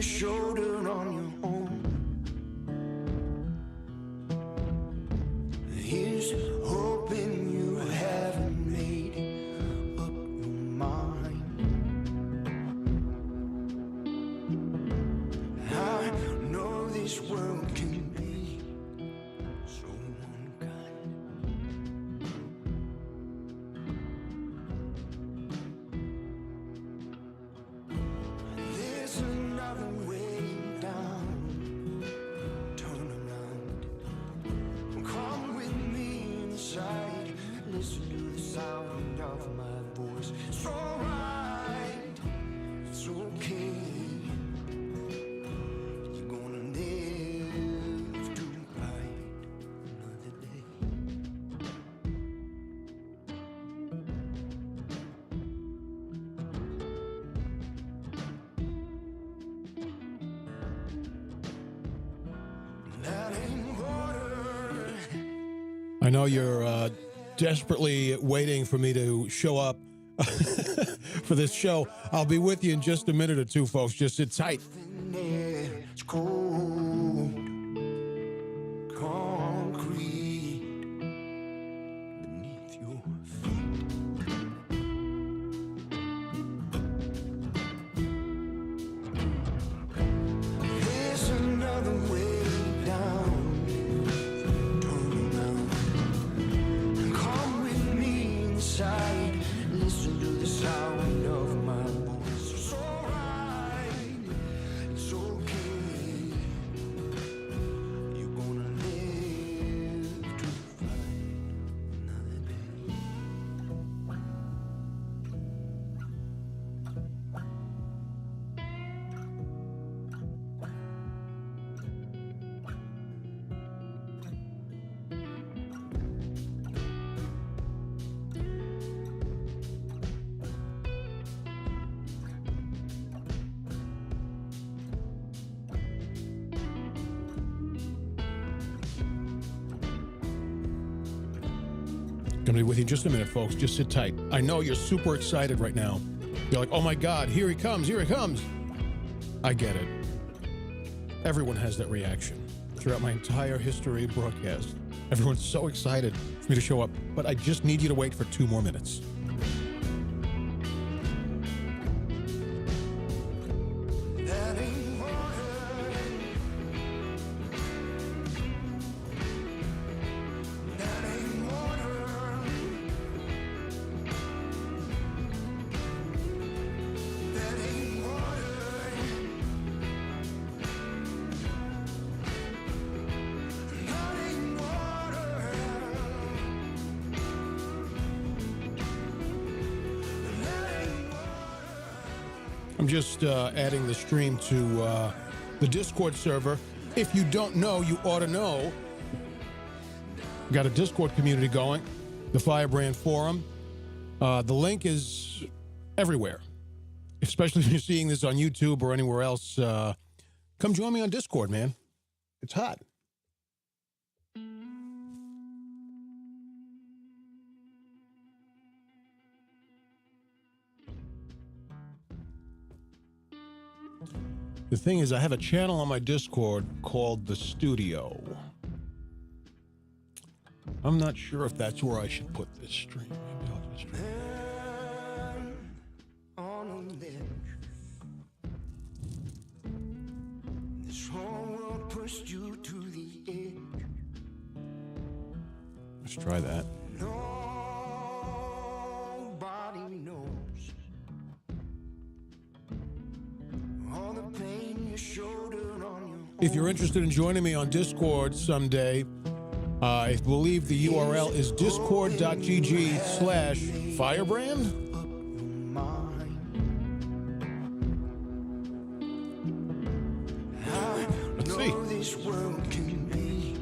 shoulder on your own. Here's hoping you haven't made up your mind. I know this world can be so unkind. There's another way down. Turn around. Come with me inside. Listen to the sound of my voice. It's alright. It's okay. You're gonna live to fight another day. That ain't water. I know you're desperately waiting for me to show up for this show. I'll be with you in just a minute or two, folks. Just sit tight. It's cold, concrete beneath your feet. There's another way down. Turn around and come with me inside. Listen to the sound of my voice. It's alright. It's okay. You're gonna live to fight another day. Gonna be with you in just a minute, folks. Just sit tight. I know you're super excited right now. You're like, oh my God, here he comes, here he comes. I get it. Everyone has that reaction throughout my entire history of broadcast. Everyone's so excited for me to show up, but I just need you to wait for 2 more minutes. That ain't water. That ain't water. That ain't water. That ain't water. That ain't water. I'm just adding the stream to the Discord server. If you don't know, you ought to know. We've got a Discord community going, the Firebrand forum. The link is everywhere, especially if you're seeing this on YouTube or anywhere else. Come join me on Discord, man. It's hot. The thing is, I have a channel on my Discord called The Studio. I'm not sure if that's where I should put this stream. Maybe I'll just stream. On a ledge. This whole world pushed you to the edge. Let's try that. Nobody knows all the pain you shoulder on your own. If you're interested in joining me on Discord someday, I believe the URL is discord.gg/Firebrand. Let's see. This world can be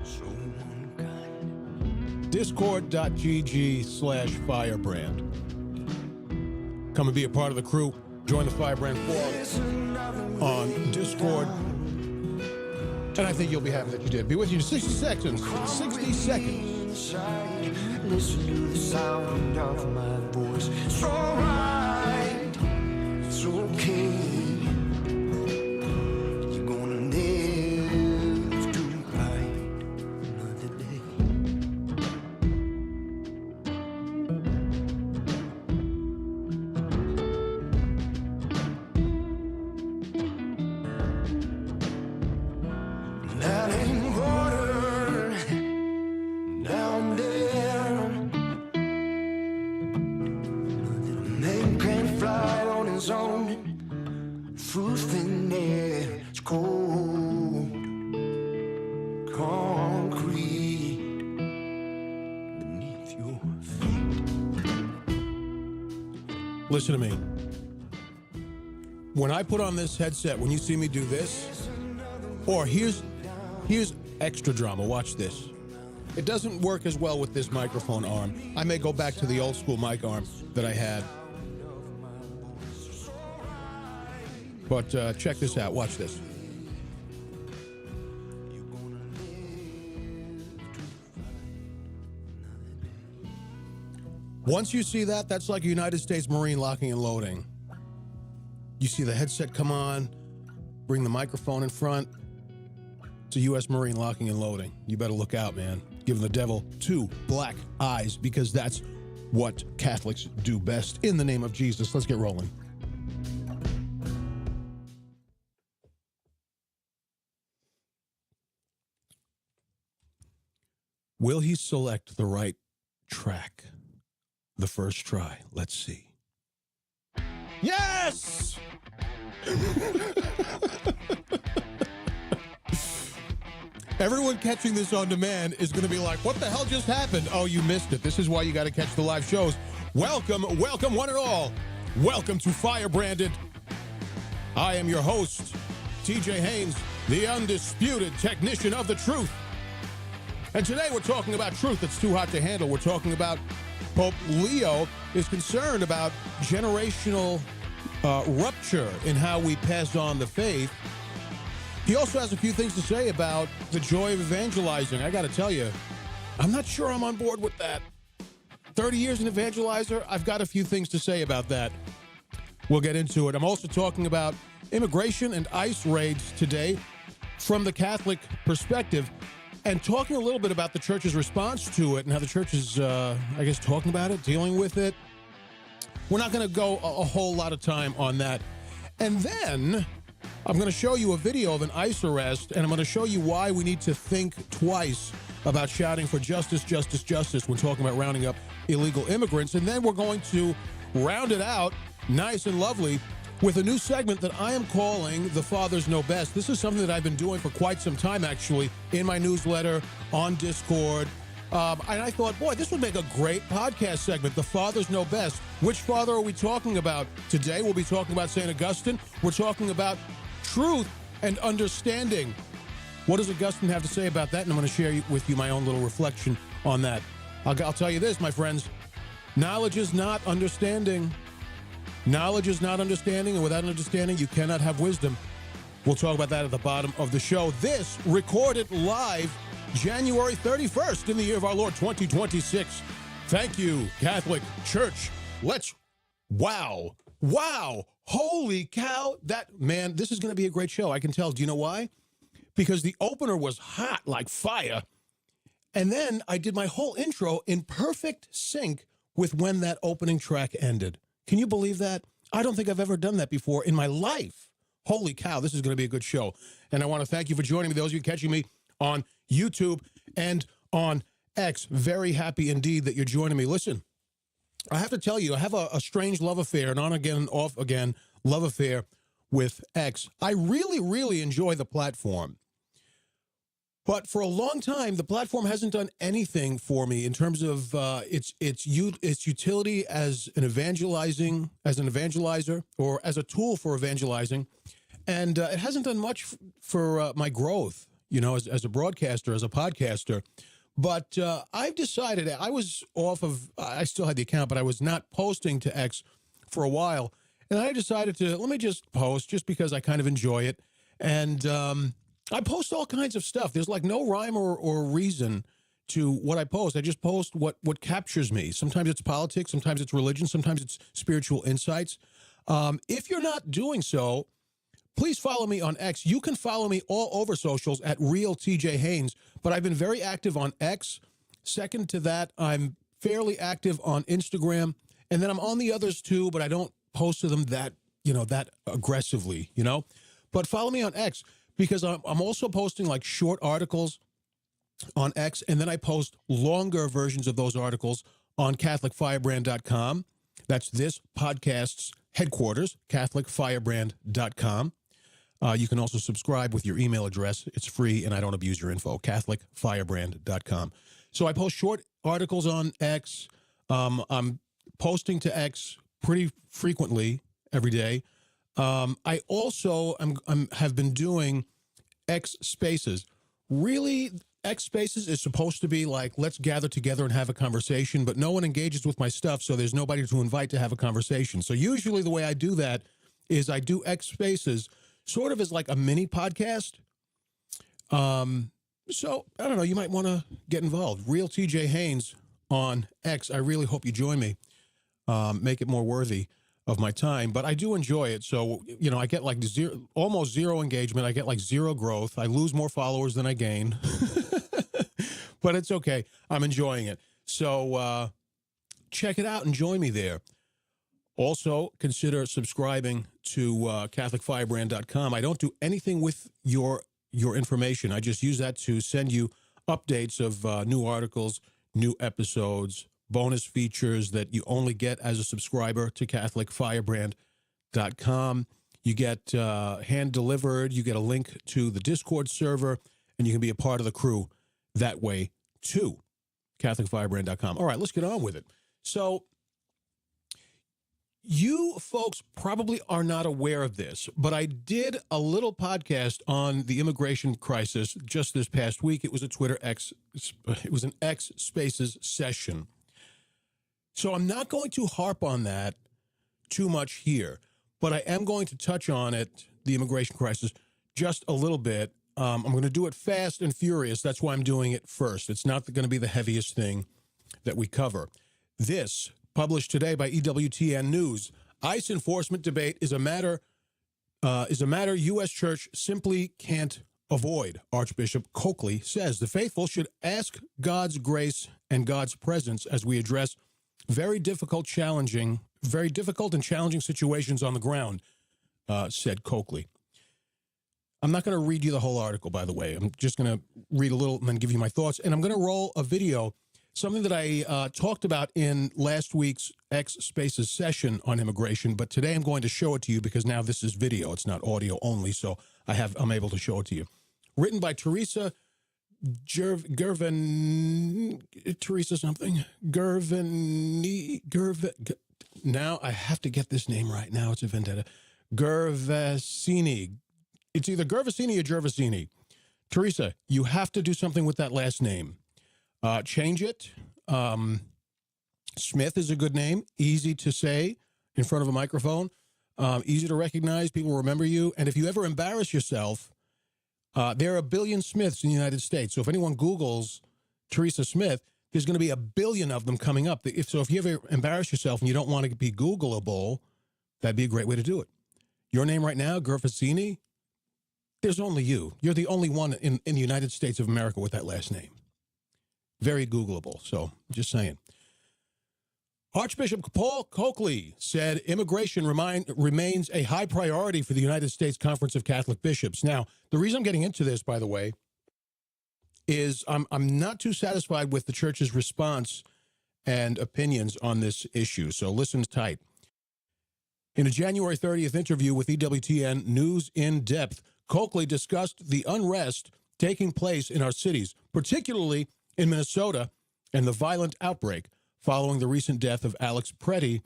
so unkind. Discord.gg/Firebrand. Come and be a part of the crew. Join the Firebrand forum on Discord. And I think you'll be happy that you did. Be with you in 60 seconds. 60 seconds. Listen to the sound of my voice. It's alright. It's okay. fly on his own through thin air. It's cold concrete beneath your feet. Listen to me. When I put on this headset, when you see me do this, or here's extra drama. Watch this. It doesn't work as well with this microphone arm. I may go back to the old school mic arm that I had. But check this out. Watch this. Once you see that, that's like a United States Marine locking and loading. You see the headset come on, bring the microphone in front. It's a U.S. Marine locking and loading. You better look out, man. Giving the devil two black eyes, because that's what Catholics do best. In the name of Jesus, let's get rolling. Will he select the right track the first try? Let's see. Yes! Everyone catching this on demand is going to be like, what the hell just happened? Oh, you missed it. This is why you got to catch the live shows. Welcome one and all. Welcome to Firebranded. I am your host, TJ Haynes, the undisputed technician of the truth. And today we're talking about truth that's too hot to handle. We're talking about Pope Leo is concerned about generational rupture in how we pass on the faith. He also has a few things to say about the joy of evangelizing. I got to tell you, I'm not sure I'm on board with that. 30 years an evangelizer, I've got a few things to say about that. We'll get into it. I'm also talking about immigration and ICE raids today from the Catholic perspective, and talking a little bit about the church's response to it and how the church is, talking about it, dealing with it. We're not going to go a whole lot of time on that. And then I'm going to show you a video of an ICE arrest, and I'm going to show you why we need to think twice about shouting for justice, justice, justice when talking about rounding up illegal immigrants. And then we're going to round it out nice and lovely with a new segment that I am calling The Fathers Know Best. This is something that I've been doing for quite some time, actually, in my newsletter, on Discord. And I thought, boy, this would make a great podcast segment, The Fathers Know Best. Which father are we talking about today? We'll be talking about St. Augustine. We're talking about truth and understanding. What does Augustine have to say about that? And I'm going to share with you my own little reflection on that. I'll tell you this, my friends. Knowledge is not understanding. Knowledge is not understanding, and without understanding, you cannot have wisdom. We'll talk about that at the bottom of the show. This recorded live January 31st in the year of our Lord 2026. Thank you, Catholic Church. Wow. Holy cow. This is going to be a great show. I can tell. Do you know why? Because the opener was hot like fire. And then I did my whole intro in perfect sync with when that opening track ended. Can you believe that? I don't think I've ever done that before in my life. Holy cow, this is going to be a good show. And I want to thank you for joining me, those of you catching me on YouTube and on X. Very happy indeed that you're joining me. Listen, I have to tell you, I have a strange love affair, an on again, off again love affair with X. I really, really enjoy the platform. But for a long time, the platform hasn't done anything for me in terms of its utility as an evangelizer, or as a tool for evangelizing, and it hasn't done much for my growth, as a broadcaster, as a podcaster. But I've decided I still had the account, but I was not posting to X for a while, and I decided let me just post just because I kind of enjoy it, and I post all kinds of stuff. There's like no rhyme or reason to what I post. I just post what captures me. Sometimes it's politics, sometimes it's religion, sometimes it's spiritual insights. If you're not doing so, please follow me on X. You can follow me all over socials at Real TJ Haynes, but I've been very active on X. Second to that, I'm fairly active on Instagram, and then I'm on the others too, but I don't post to them that aggressively, But follow me on X, because I'm also posting like short articles on X, and then I post longer versions of those articles on CatholicFirebrand.com. That's this podcast's headquarters, CatholicFirebrand.com. You can also subscribe with your email address. It's free, and I don't abuse your info, CatholicFirebrand.com. So I post short articles on X. I'm posting to X pretty frequently every day. I also have been doing X Spaces. Really, X Spaces is supposed to be like, let's gather together and have a conversation, but no one engages with my stuff, so there's nobody to invite to have a conversation. So usually the way I do that is I do X Spaces sort of as like a mini podcast. So, I don't know, you might want to get involved. Real TJ Haynes on X. I really hope you join me. Make it more worthy of my time. But I do enjoy it. So, you know, I get like almost zero engagement. I get like zero growth. I lose more followers than I gain. But it's okay. I'm enjoying it. So check it out and join me there. Also, consider subscribing to CatholicFirebrand.com. I don't do anything with your information. I just use that to send you updates of new articles, new episodes, bonus features that you only get as a subscriber to CatholicFirebrand.com. You get hand-delivered. You get a link to the Discord server, and you can be a part of the crew that way, too. CatholicFirebrand.com. All right, let's get on with it. So, you folks probably are not aware of this, but I did a little podcast on the immigration crisis just this past week. It was a it was an X Spaces session. So I'm not going to harp on that too much here, but I am going to touch on it, the immigration crisis, just a little bit. I'm going to do it fast and furious. That's why I'm doing it first. It's not going to be the heaviest thing that we cover. This, published today by EWTN News, ICE enforcement debate is a matter U.S. Church simply can't avoid. Archbishop Coakley says the faithful should ask God's grace and God's presence as we address very difficult and challenging situations on the ground, said Coakley. I'm not going to read you the whole article, by the way. I'm just going to read a little and then give you my thoughts. And I'm going to roll a video, something that I talked about in last week's X Spaces session on immigration, but today I'm going to show it to you because now this is video. It's not audio only, so I'm able to show it to you. Written by Teresa now I have to get this name right. Now it's a vendetta. Gervasini. It's either Gervasini or Gervasini. Teresa, you have to do something with that last name. Change it. Smith is a good name. Easy to say in front of a microphone. Easy to recognize. People remember you. And if you ever embarrass yourself, there are a billion Smiths in the United States. So if anyone Googles Teresa Smith, there's going to be a billion of them coming up. If you ever embarrass yourself and you don't want to be Googleable, that'd be a great way to do it. Your name right now, Gervasini, there's only you. You're the only one in the United States of America with that last name. Very Googleable. So just saying. Archbishop Paul Coakley said immigration remains a high priority for the United States Conference of Catholic Bishops. Now, the reason I'm getting into this, by the way, is I'm not too satisfied with the church's response and opinions on this issue. So listen tight. In a January 30th interview with EWTN News in Depth, Coakley discussed the unrest taking place in our cities, particularly in Minnesota, and the violent outbreak following the recent death of Alex Pretty,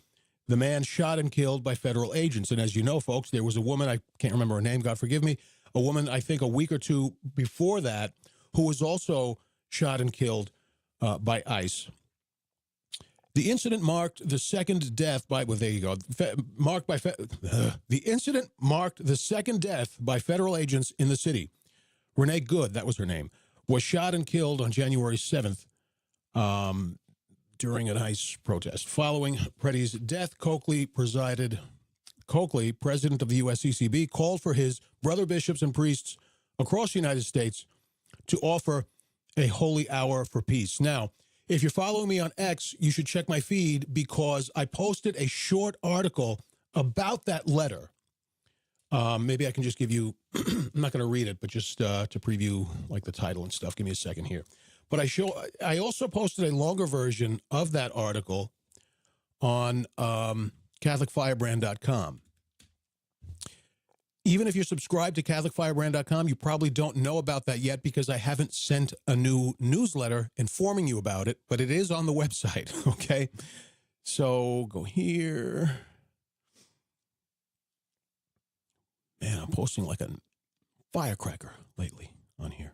the man shot and killed by federal agents. And as you know, folks, there was a woman, I can't remember her name, God forgive me, a woman, I think a week or two before that, who was also shot and killed by ICE. The incident marked the second death by, well, there you go, the incident marked the second death by federal agents in the city. Renee Good, that was her name, was shot and killed on January 7th during an ICE protest. Following Pretty's death, Coakley, president of the USCCB, called for his brother bishops and priests across the United States to offer a holy hour for peace. Now, if you're following me on X, you should check my feed because I posted a short article about that letter. Maybe I can just give you, I'm not going to read it, but just to preview like the title and stuff. Give me a second here. But I also posted a longer version of that article on CatholicFirebrand.com. Even if you're subscribed to CatholicFirebrand.com, you probably don't know about that yet because I haven't sent a new newsletter informing you about it, but it is on the website, okay? So go here. Man, I'm posting like a firecracker lately on here.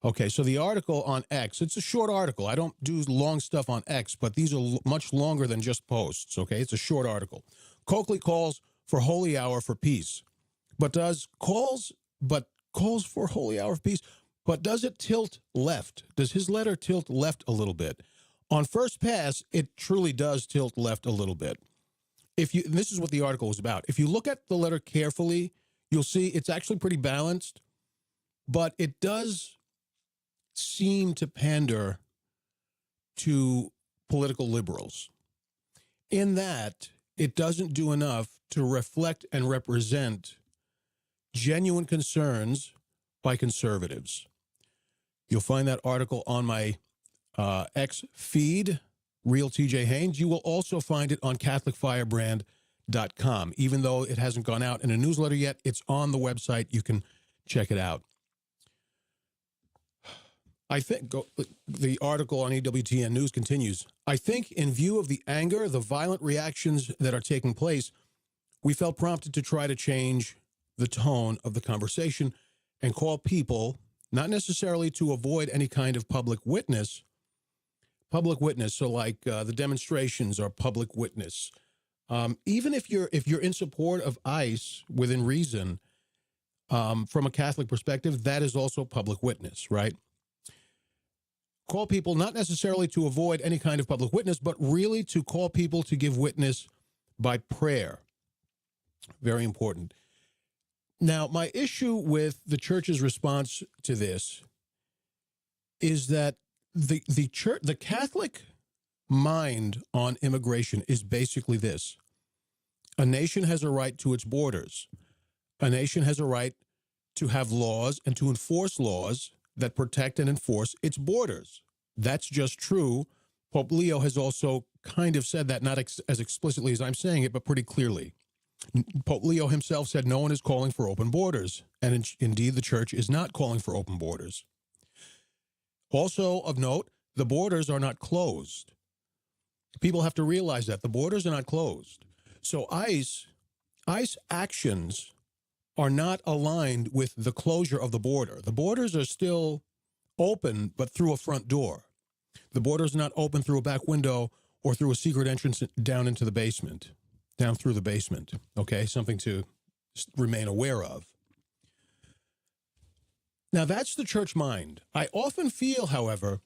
Okay, so the article on X, it's a short article. I don't do long stuff on X, but these are much longer than just posts, okay? It's a short article. Coakley calls for holy hour for peace. But calls for holy hour of peace, but does it tilt left? Does his letter tilt left a little bit? On first pass, it truly does tilt left a little bit. And this is what the article is about. If you look at the letter carefully, you'll see it's actually pretty balanced, but it does seem to pander to political liberals in that it doesn't do enough to reflect and represent genuine concerns by conservatives. You'll find that article on my X feed, Real TJ Haynes. You will also find it on CatholicFirebrand.com. Even though it hasn't gone out in a newsletter yet, it's on the website. You can check it out. I think the article on EWTN News continues. I think in view of the anger, the violent reactions that are taking place, we felt prompted to try to change the tone of the conversation and call people, not necessarily to avoid any kind of public witness, so like the demonstrations are public witness. Even if you're in support of ICE within reason, from a Catholic perspective, that is also public witness, right? Call people not necessarily to avoid any kind of public witness, but really to call people to give witness by prayer. Very important. Now, my issue with the church's response to this is that the church, the Catholic mind on immigration is basically this. A nation has a right to its borders. A nation has a right to have laws and to enforce laws that protect and enforce its borders. That's just true. Pope Leo has also kind of said that, not as explicitly as I'm saying it, but pretty clearly. Pope Leo himself said no one is calling for open borders, and indeed the church is not calling for open borders. Also of note, the borders are not closed. People have to realize that the borders are not closed. So ICE actions are not aligned with the closure of the border. The borders are still open, but through a front door. The border is not open through a back window or through a secret entrance down into the basement, down through the basement, okay? Something to remain aware of. Now, that's the church mind. I often feel, however,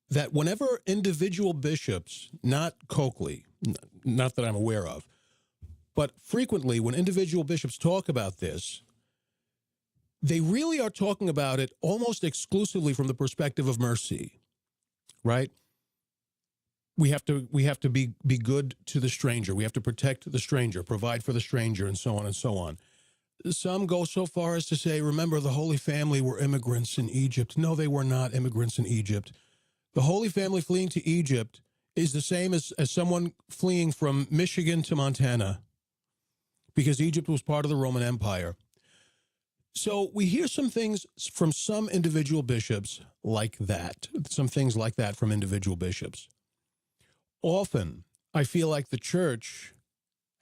that whenever individual bishops, not Coakley, not that I'm aware of, but frequently when individual bishops talk about this, they really are talking about it almost exclusively from the perspective of mercy, right? We have to be good to the stranger. We have to protect the stranger, provide for the stranger, and so on and so on. Some go so far as to say, remember, the Holy Family were immigrants in Egypt. No, they were not immigrants in Egypt. The Holy Family fleeing to Egypt is the same as someone fleeing from Michigan to Montana, because Egypt was part of the Roman Empire. So we hear some things from some individual bishops like that, some things like that from individual bishops. Often, I feel like the church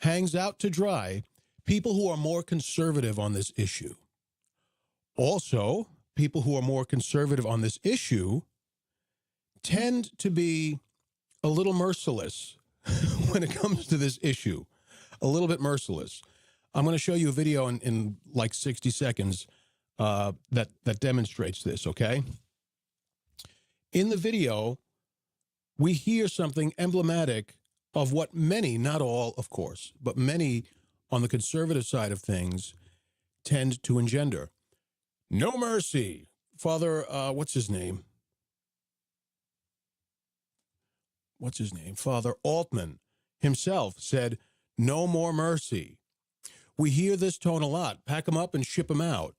hangs out to dry people who are more conservative on this issue. Also, people who are more conservative on this issue tend to be a little merciless when it comes to this issue, a little bit merciless. I'm going to show you a video in like 60 seconds that demonstrates this, okay? In the video, we hear something emblematic of what many, not all, of course, but many on the conservative side of things tend to engender. No mercy. Father, what's his name? Father Altman himself said, no more mercy. We hear this tone a lot. Pack them up and ship them out.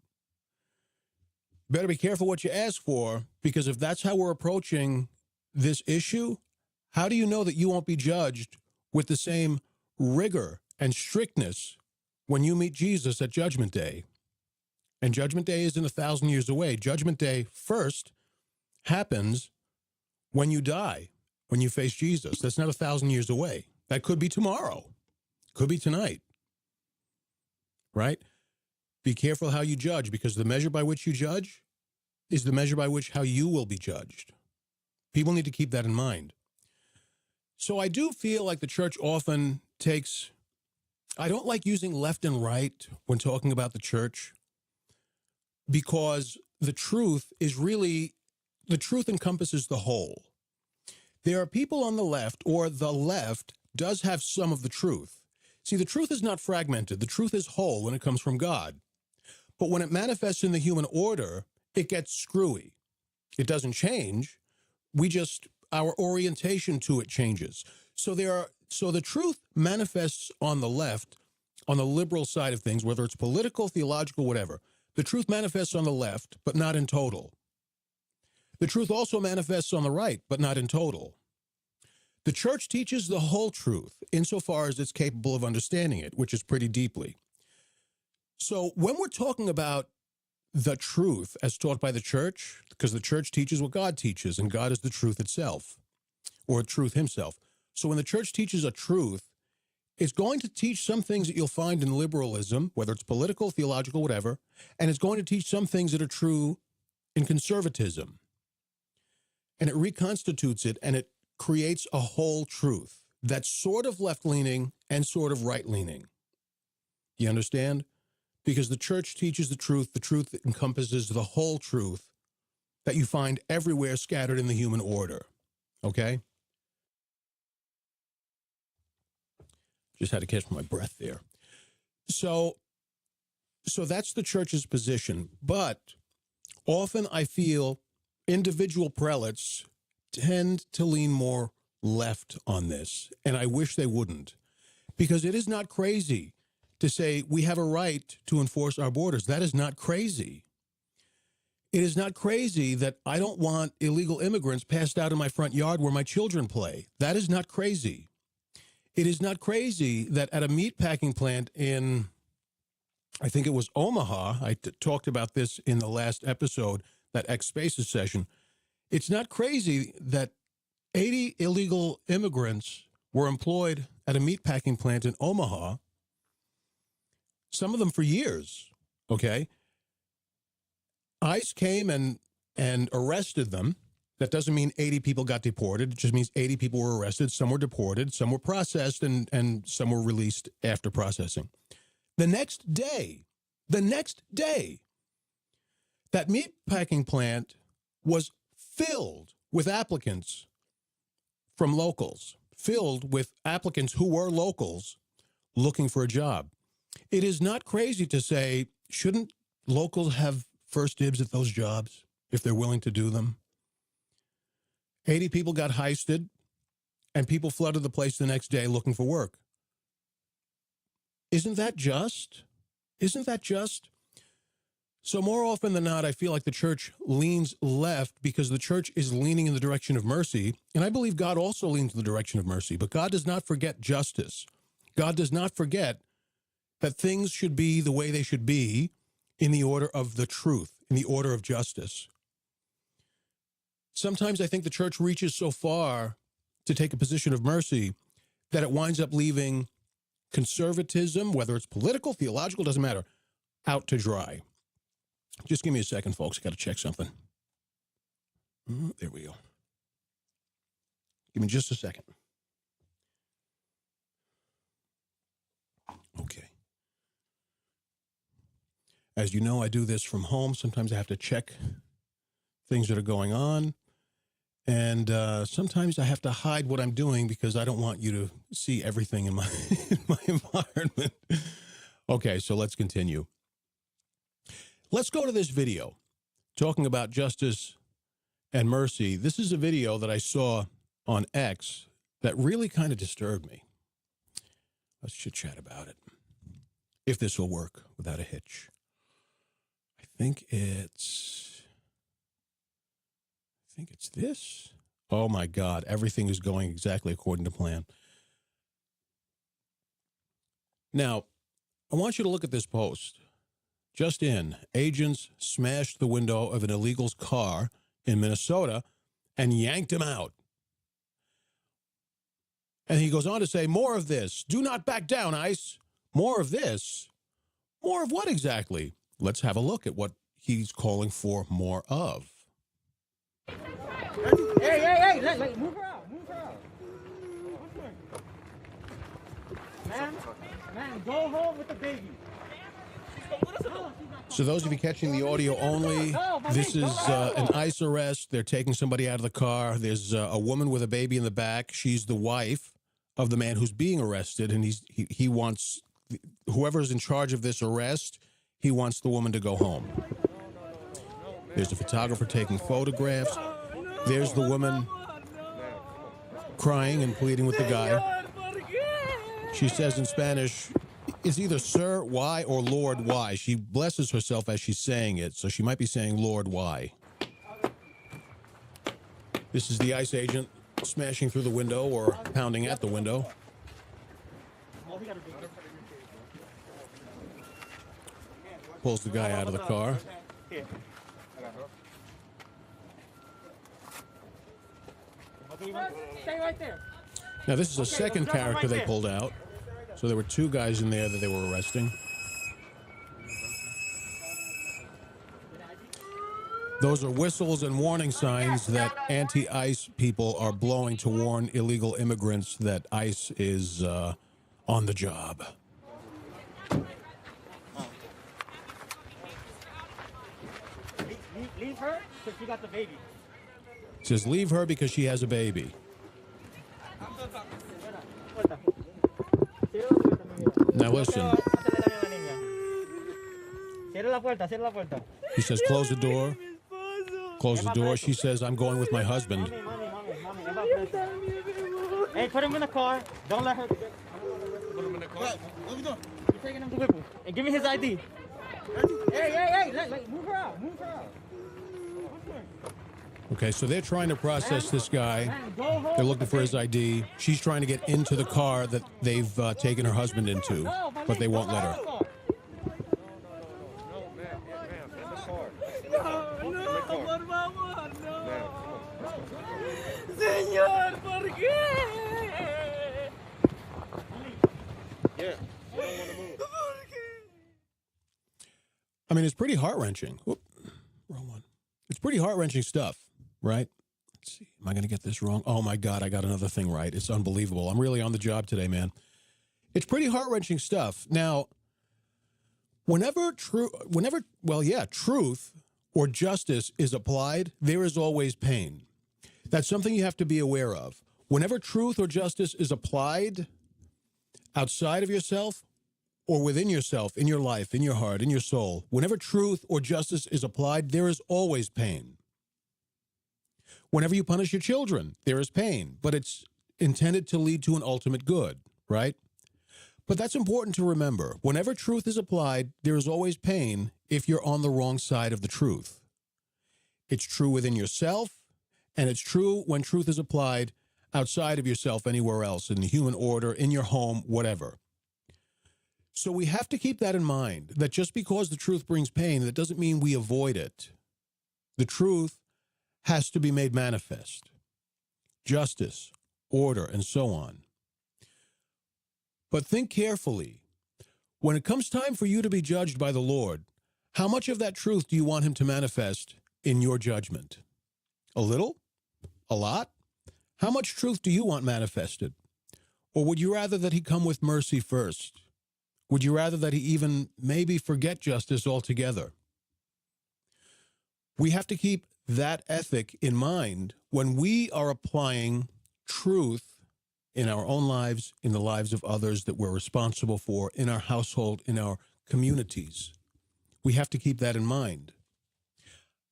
Better be careful what you ask for, because if that's how we're approaching this issue, how do you know that you won't be judged with the same rigor and strictness when you meet Jesus at Judgment Day. And Judgment Day isn't 1,000 years away. Judgment Day first happens when you die, when you face Jesus. That's not 1,000 years away. That could be tomorrow. Could be tonight. Right? Be careful how you judge, because the measure by which you judge is the measure by which how you will be judged. People need to keep that in mind. So I do feel like the church often takes, I don't like using left and right when talking about the church, because the truth is really, the truth encompasses the whole. There are people on the left, or the left does have some of the truth. See, the truth is not fragmented. The truth is whole when it comes from God. But when it manifests in the human order, it gets screwy. It doesn't change. Our orientation to it changes. So the truth manifests on the left, on the liberal side of things, whether it's political, theological, whatever. The truth manifests on the left, but not in total. The truth also manifests on the right, but not in total. The church teaches the whole truth insofar as it's capable of understanding it, which is pretty deeply. So when we're talking about the truth as taught by the church, because the church teaches what God teaches, and God is the truth itself, or truth himself. So when the church teaches a truth, it's going to teach some things that you'll find in liberalism, whether it's political, theological, whatever, and it's going to teach some things that are true in conservatism. And it reconstitutes it, and it creates a whole truth that's sort of left-leaning and sort of right-leaning. You understand? Because the church teaches the truth encompasses the whole truth that you find everywhere scattered in the human order. Okay? Just had to catch my breath there. So that's the church's position. But often I feel individual prelates tend to lean more left on this, and I wish they wouldn't, because it is not crazy to say we have a right to enforce our borders. That is not crazy. It is not crazy that I don't want illegal immigrants passed out in my front yard where my children play. That is not crazy. It is not crazy that at a meat packing plant in, I think it was Omaha, I talked about this in the last episode, that X Spaces session. It's not crazy that 80 illegal immigrants were employed at a meat packing plant in Omaha, some of them for years, okay? ICE came and arrested them. That doesn't mean 80 people got deported. It just means 80 people were arrested. Some were deported, some were processed, and some were released after processing. The next day, that meat packing plant was filled with applicants from locals, filled with applicants who were locals looking for a job. It is not crazy to say, shouldn't locals have first dibs at those jobs if they're willing to do them? 80 people got heisted, and people flooded the place the next day looking for work. Isn't that just? Isn't that just? So more often than not, I feel like the church leans left because the church is leaning in the direction of mercy, and I believe God also leans in the direction of mercy, but God does not forget justice. God does not forget that things should be the way they should be in the order of the truth, in the order of justice. Sometimes I think the church reaches so far to take a position of mercy that it winds up leaving conservatism, whether it's political, theological, doesn't matter, out to dry. Just give me a second, folks. I got to check something. There we go. Give me just a second. Okay. As you know, I do this from home. Sometimes I have to check things that are going on. And sometimes I have to hide what I'm doing because I don't want you to see everything in my environment. Okay, so let's continue. Let's go to this video talking about justice and mercy. This is a video that I saw on X that really kind of disturbed me. Let's chit-chat about it. If this will work without a hitch. I think it's this. Oh my God, everything is going exactly according to plan. Now, I want you to look at this post. Just in, agents smashed the window of an illegal's car in Minnesota and yanked him out. And he goes on to say, more of this. Do not back down, ICE. More of this. More of what exactly? Let's have a look at what he's calling for more of. Hey, move her out, move her out. Man, go home with the baby. So those of you catching the audio only, this is an ICE arrest. They're taking somebody out of the car. There's a woman with a baby in the back. She's the wife of the man who's being arrested, and he wants, whoever's in charge of this arrest, he wants the woman to go home. There's a photographer taking photographs. There's the woman crying and pleading with the guy. She says in Spanish, it's either sir, why, or Lord, why. She blesses herself as she's saying it, so she might be saying Lord, why. This is the ICE agent smashing through the window or pounding at the window. Pulls the guy out of the car. Stay right there. Now, this is a second character they pulled out. So there were two guys in there that they were arresting. Those are whistles and warning signs that anti-ICE people are blowing to warn illegal immigrants that ICE is on the job. Leave her because she got the baby. It says, leave her because she has a baby. Now listen. He says, close the door. Close the door. She says, I'm going with my husband. Hey, put him in the car. Don't let her. Put him in the car. What are we doing? You're taking him to Whipple. And give me his ID. Hey, move her out. Move her out. Okay, so they're trying to process this guy. They're looking for his ID. She's trying to get into the car that they've taken her husband into, but they won't let her. Señor, ¿por qué? I mean, it's pretty heart-wrenching. Whoop, wrong one. It's pretty heart-wrenching stuff, right? Let's see. Am I going to get this wrong? Oh, my God, I got another thing right. It's unbelievable. I'm really on the job today, man. It's pretty heart-wrenching stuff. Now, truth or justice is applied, there is always pain. That's something you have to be aware of. Whenever truth or justice is applied outside of yourself or within yourself, in your life, in your heart, in your soul, whenever truth or justice is applied, there is always pain. Whenever you punish your children, there is pain, but it's intended to lead to an ultimate good, right? But that's important to remember. Whenever truth is applied, there is always pain if you're on the wrong side of the truth. It's true within yourself, and it's true when truth is applied outside of yourself, anywhere else, in the human order, in your home, whatever. So we have to keep that in mind, that just because the truth brings pain, that doesn't mean we avoid it. The truth has to be made manifest. Justice, order, and so on. But think carefully. When it comes time for you to be judged by the Lord, how much of that truth do you want him to manifest in your judgment? A little? A lot? How much truth do you want manifested? Or would you rather that he come with mercy first? Would you rather that he even maybe forget justice altogether? We have to keep that ethic in mind when we are applying truth in our own lives, in the lives of others that we're responsible for, in our household, in our communities. We have to keep that in mind.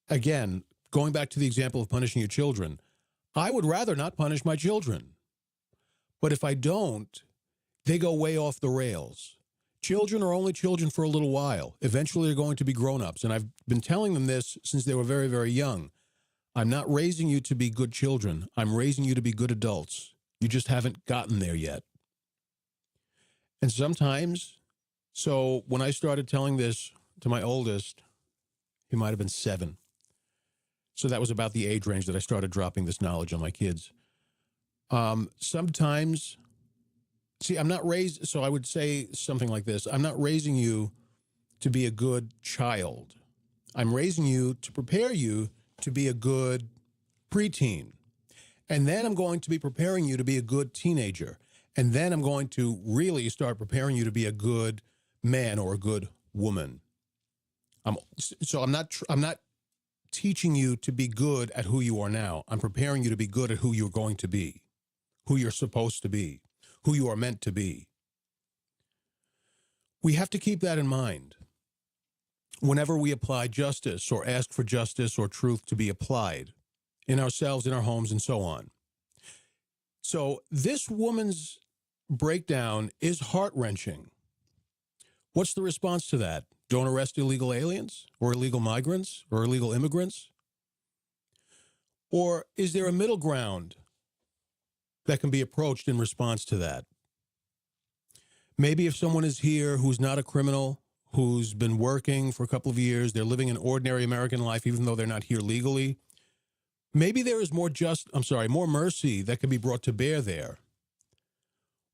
Again, going back to the example of punishing your children, I would rather not punish my children. But if I don't, they go way off the rails. Children are only children for a little while. Eventually, they're going to be grown-ups. And I've been telling them this since they were very, very young. I'm not raising you to be good children. I'm raising you to be good adults. You just haven't gotten there yet. And sometimes, so when I started telling this to my oldest, he might have been 7. So that was about the age range that I started dropping this knowledge on my kids. Sometimes, see, I'm not raised, so I would say something like this. I'm not raising you to be a good child. I'm raising you to prepare you to be a good preteen. And then I'm going to be preparing you to be a good teenager. And then I'm going to really start preparing you to be a good man or a good woman. I'm not teaching you to be good at who you are now. I'm preparing you to be good at who you're going to be, who you're supposed to be, who you are meant to be. We have to keep that in mind whenever we apply justice or ask for justice or truth to be applied in ourselves, in our homes, and so on. So this woman's breakdown is heart-wrenching. What's the response to that? Don't arrest illegal aliens or illegal migrants or illegal immigrants? Or is there a middle ground that can be approached in response to that? Maybe if someone is here who's not a criminal, who's been working for a couple of years, they're living an ordinary American life even though they're not here legally, maybe there is more mercy that can be brought to bear there.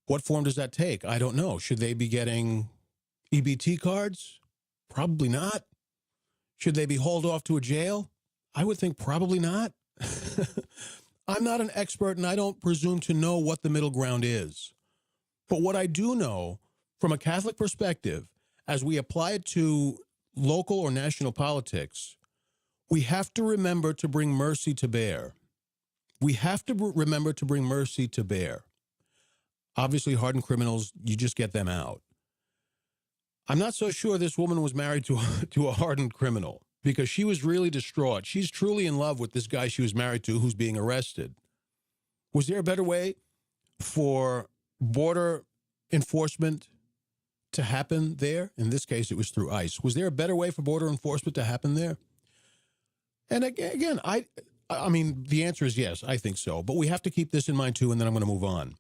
What form does that take? I don't know. Should they be getting EBT cards? Probably not. Should they be hauled off to a jail? I would think probably not. I'm not an expert, and I don't presume to know what the middle ground is. But what I do know, from a Catholic perspective, as we apply it to local or national politics, we have to remember to bring mercy to bear. We have to remember to bring mercy to bear. Obviously, hardened criminals, you just get them out. I'm not so sure this woman was married to a hardened criminal because she was really distraught. She's truly in love with this guy she was married to who's being arrested. Was there a better way for border enforcement to happen there? In this case, it was through ICE. Was there a better way for border enforcement to happen there? And again, I mean, the answer is yes, I think so. But we have to keep this in mind, too, and then I'm going to move on.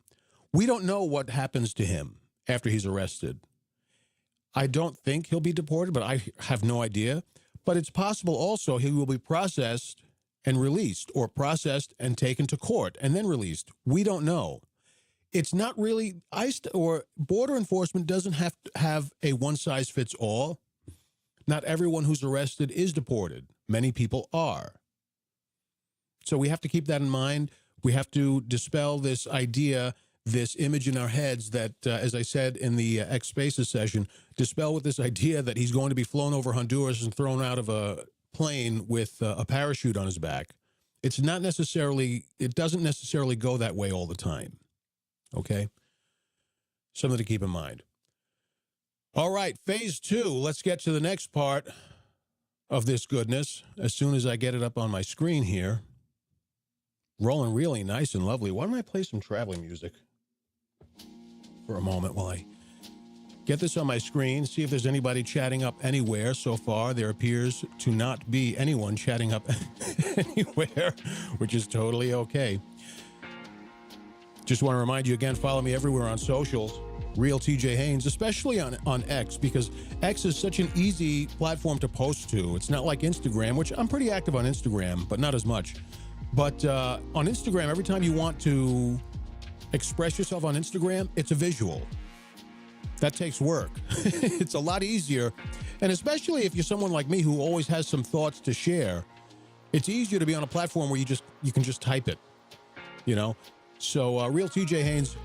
We don't know what happens to him after he's arrested. I don't think he'll be deported, but I have no idea. But it's possible also he will be processed and released, or processed and taken to court and then released. We don't know. It's not really, ICE or border enforcement doesn't have to have a one-size-fits-all. Not everyone who's arrested is deported. Many people are. So we have to keep that in mind. We have to dispel this idea, this image in our heads that, as I said in the X Spaces session, dispel with this idea that he's going to be flown over Honduras and thrown out of a plane with a parachute on his back. It doesn't necessarily go that way all the time. Okay? Something to keep in mind. All right, phase 2. Let's get to the next part of this goodness as soon as I get it up on my screen here. Rolling really nice and lovely. Why don't I play some traveling music for a moment while I get this on my screen, see if there's anybody chatting up anywhere. So far, there appears to not be anyone chatting up anywhere, which is totally okay. Just want to remind you again, follow me everywhere on socials. Real TJ Haynes, especially on X, because X is such an easy platform to post to. It's not like Instagram, which I'm pretty active on Instagram, but not as much. But on Instagram, every time you want to express yourself on Instagram, it's a visual. That takes work. It's a lot easier. And especially if you're someone like me who always has some thoughts to share, it's easier to be on a platform where you can just type it, you know? So Real TJ Haynes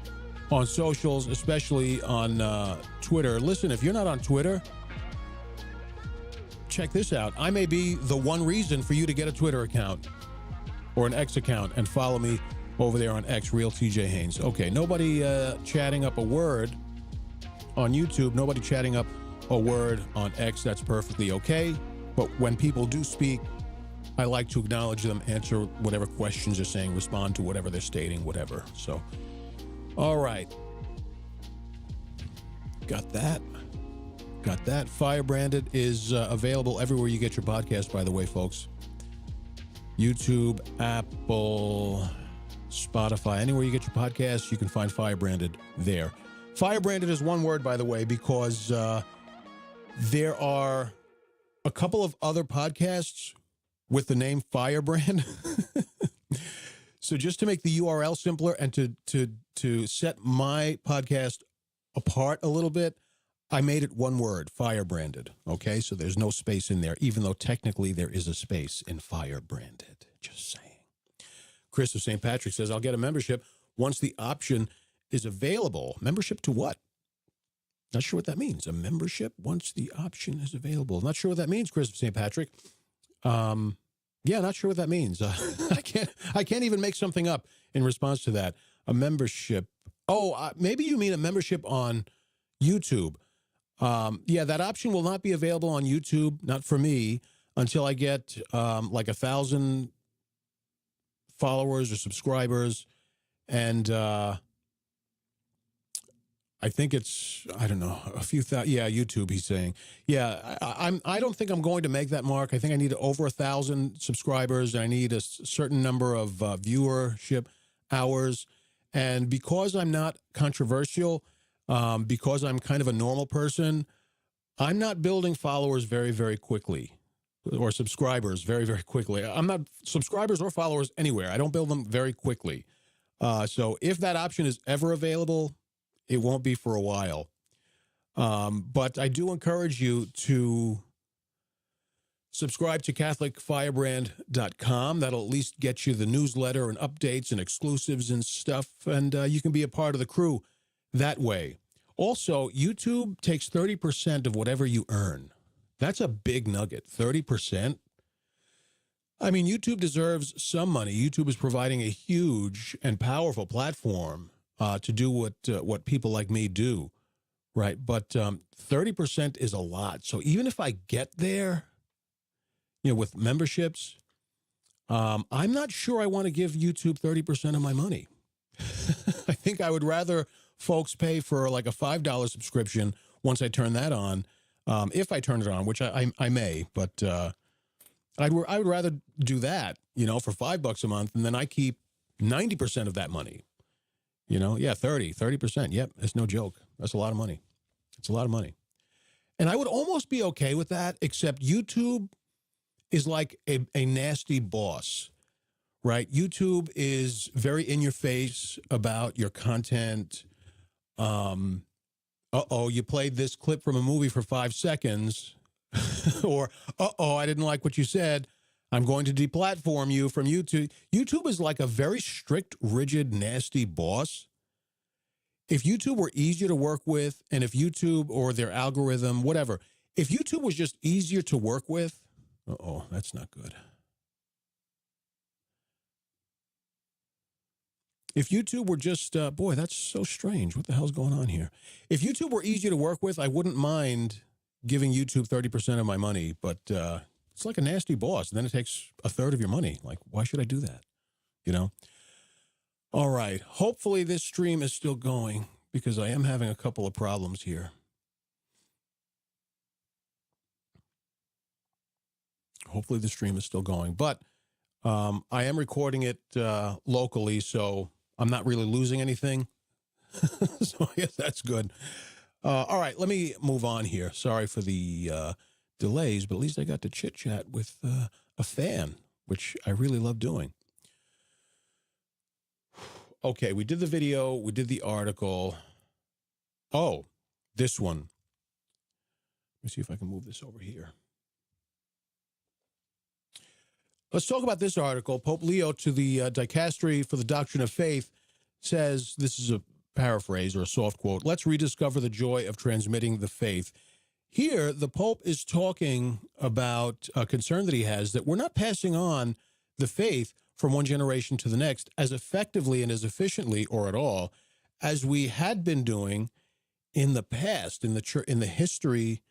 on socials, especially on Twitter. Listen, if you're not on Twitter, check this out. I may be the one reason for you to get a Twitter account or an X account and follow me over there on X, Real TJ Haynes. Okay, nobody chatting up a word on YouTube, nobody chatting up a word on X. That's perfectly okay. But when people do speak, I like to acknowledge them, answer whatever questions they're saying, respond to whatever they're stating, whatever. So, all right. Got that. Firebranded is available everywhere you get your podcast, by the way, folks. YouTube, Apple, Spotify, anywhere you get your podcasts, you can find Firebranded there. Firebranded is one word, by the way, because there are a couple of other podcasts with the name Firebrand. So just to make the URL simpler and to set my podcast apart a little bit, I made it one word, Firebranded. Okay, so there's no space in there, even though technically there is a space in Firebranded. Just saying. Chris of St. Patrick says, I'll get a membership once the option is available. Membership to what? Not sure what that means. A membership once the option is available. Not sure what that means, Chris of St. Patrick. Yeah, not sure what that means. I can't even make something up in response to that. A membership. Oh, maybe you mean a membership on YouTube. Yeah, that option will not be available on YouTube, not for me, until I get like 1,000 followers or subscribers. And I think it's, I don't know, a few thousand. Yeah, YouTube, he's saying. Yeah, I don't think I'm going to make that mark. I think I need over 1,000 subscribers. And I need a certain number of viewership hours. And because I'm not controversial, because I'm kind of a normal person, I'm not building followers very, very quickly, or subscribers very, very quickly. I'm not subscribers or followers anywhere. I don't build them very quickly. So if that option is ever available, it won't be for a while. But I do encourage you to subscribe to CatholicFirebrand.com. That'll at least get you the newsletter and updates and exclusives and stuff. And you can be a part of the crew that way. Also, YouTube takes 30% of whatever you earn. That's a big nugget, 30%. I mean, YouTube deserves some money. YouTube is providing a huge and powerful platform to do what people like me do, right? But 30% is a lot. So even if I get there, with memberships, I'm not sure I want to give YouTube 30% of my money. I think I would rather folks pay for like a $5 subscription once I turn that on, if I turn it on, which I may, but I would rather do that, for $5 a month, and then I keep 90% of that money. Yeah, 30%. Yep, it's no joke. That's a lot of money. It's a lot of money. And I would almost be okay with that, except YouTube is like a nasty boss, right? YouTube is very in your face about your content. You played this clip from a movie for 5 seconds. Or, I didn't like what you said. I'm going to deplatform you from YouTube. YouTube is like a very strict, rigid, nasty boss. If YouTube were easier to work with, and if YouTube or their algorithm, whatever, if YouTube was just easier to work with, that's not good. If YouTube were just, boy, that's so strange. What the hell's going on here? If YouTube were easier to work with, I wouldn't mind giving YouTube 30% of my money, but it's like a nasty boss. And then it takes a third of your money. Like, why should I do that? All right. Hopefully this stream is still going, because I am having a couple of problems here. Hopefully the stream is still going, but I am recording it locally, so I'm not really losing anything. So I guess that's good. All right, let me move on here. Sorry for the delays, but at least I got to chit-chat with a fan, which I really love doing. Okay, we did the video. We did the article. Oh, this one. Let me see if I can move this over here. Let's talk about this article. Pope Leo to the Dicastery for the Doctrine of Faith says, this is a paraphrase or a soft quote, let's rediscover the joy of transmitting the faith. Here, the Pope is talking about a concern that he has that we're not passing on the faith from one generation to the next as effectively and as efficiently or at all as we had been doing in the past, in the history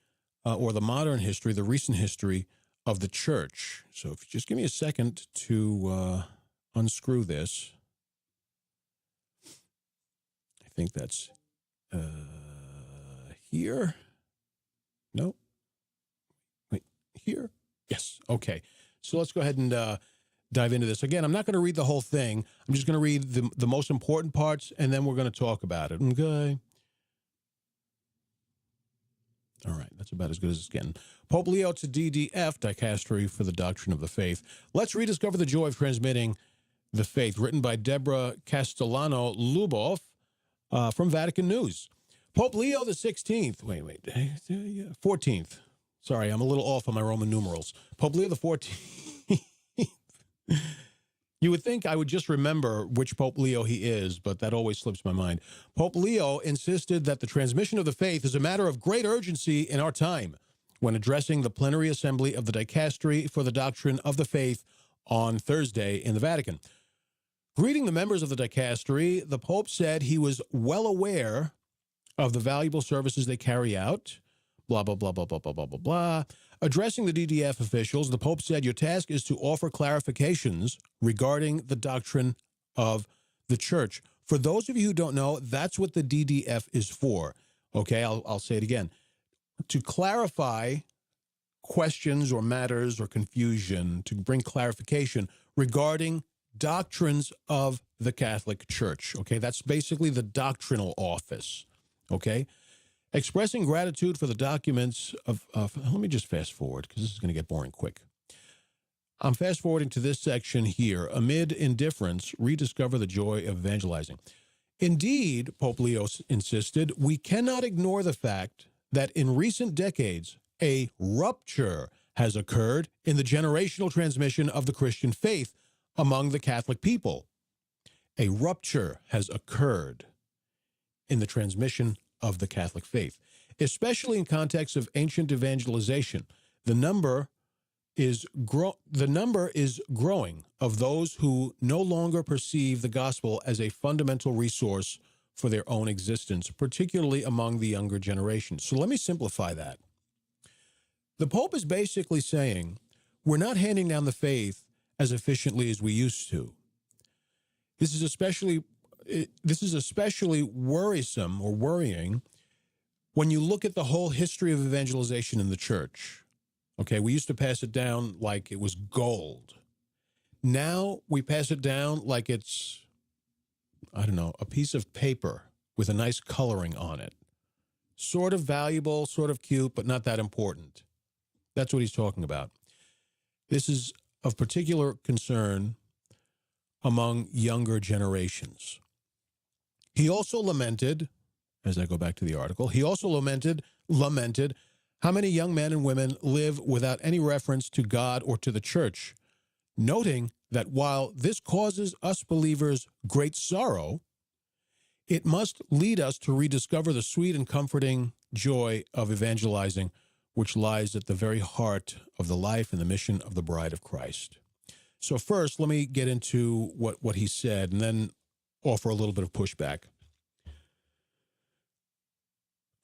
or the modern history, the recent history of the church. So if you just give me a second to unscrew this. I think that's here. No. Wait, here? Yes. Okay. So let's go ahead and dive into this. Again, I'm not going to read the whole thing. I'm just going to read the most important parts, and then we're going to talk about it. Okay? All right, that's about as good as it's getting. Pope Leo to DDF, Dicastery for the Doctrine of the Faith. Let's rediscover the joy of transmitting the faith, written by Deborah Castellano-Lubov from Vatican News. Pope Leo the 16th, 14th. Sorry, I'm a little off on my Roman numerals. Pope Leo the 14th. You would think I would just remember which Pope Leo he is, but that always slips my mind. Pope Leo insisted that the transmission of the faith is a matter of great urgency in our time when addressing the plenary assembly of the Dicastery for the Doctrine of the Faith on Thursday in the Vatican. Greeting the members of the Dicastery, the Pope said he was well aware of the valuable services they carry out, blah, blah, blah, blah, blah, blah, blah, blah, blah. Addressing the DDF officials, the Pope said, your task is to offer clarifications regarding the doctrine of the Church. For those of you who don't know, that's what the DDF is for. Okay, I'll say it again. To clarify questions or matters or confusion, to bring clarification regarding doctrines of the Catholic Church. Okay, that's basically the doctrinal office. Okay? Expressing gratitude for the documents of let me just fast forward because this is going to get boring quick. I'm fast forwarding to this section here. Amid indifference, rediscover the joy of evangelizing. Indeed, Pope Leo insisted, we cannot ignore the fact that in recent decades, a rupture has occurred in the generational transmission of the Christian faith among the Catholic people. A rupture has occurred in the transmission of the Catholic faith, especially in context of ancient evangelization. The number is growing of those who no longer perceive the gospel as a fundamental resource for their own existence, particularly among the younger generation. So let me simplify that. The Pope is basically saying we're not handing down the faith as efficiently as we used to. This is especially worrisome or worrying when you look at the whole history of evangelization in the church. Okay, we used to pass it down like it was gold. Now we pass it down like it's, I don't know, a piece of paper with a nice coloring on it. Sort of valuable, sort of cute, but not that important. That's what he's talking about. This is of particular concern among younger generations. He also lamented, as I go back to the article, he also lamented how many young men and women live without any reference to God or to the church, noting that while this causes us believers great sorrow, it must lead us to rediscover the sweet and comforting joy of evangelizing, which lies at the very heart of the life and the mission of the Bride of Christ. So first, let me get into what he said and then offer a little bit of pushback.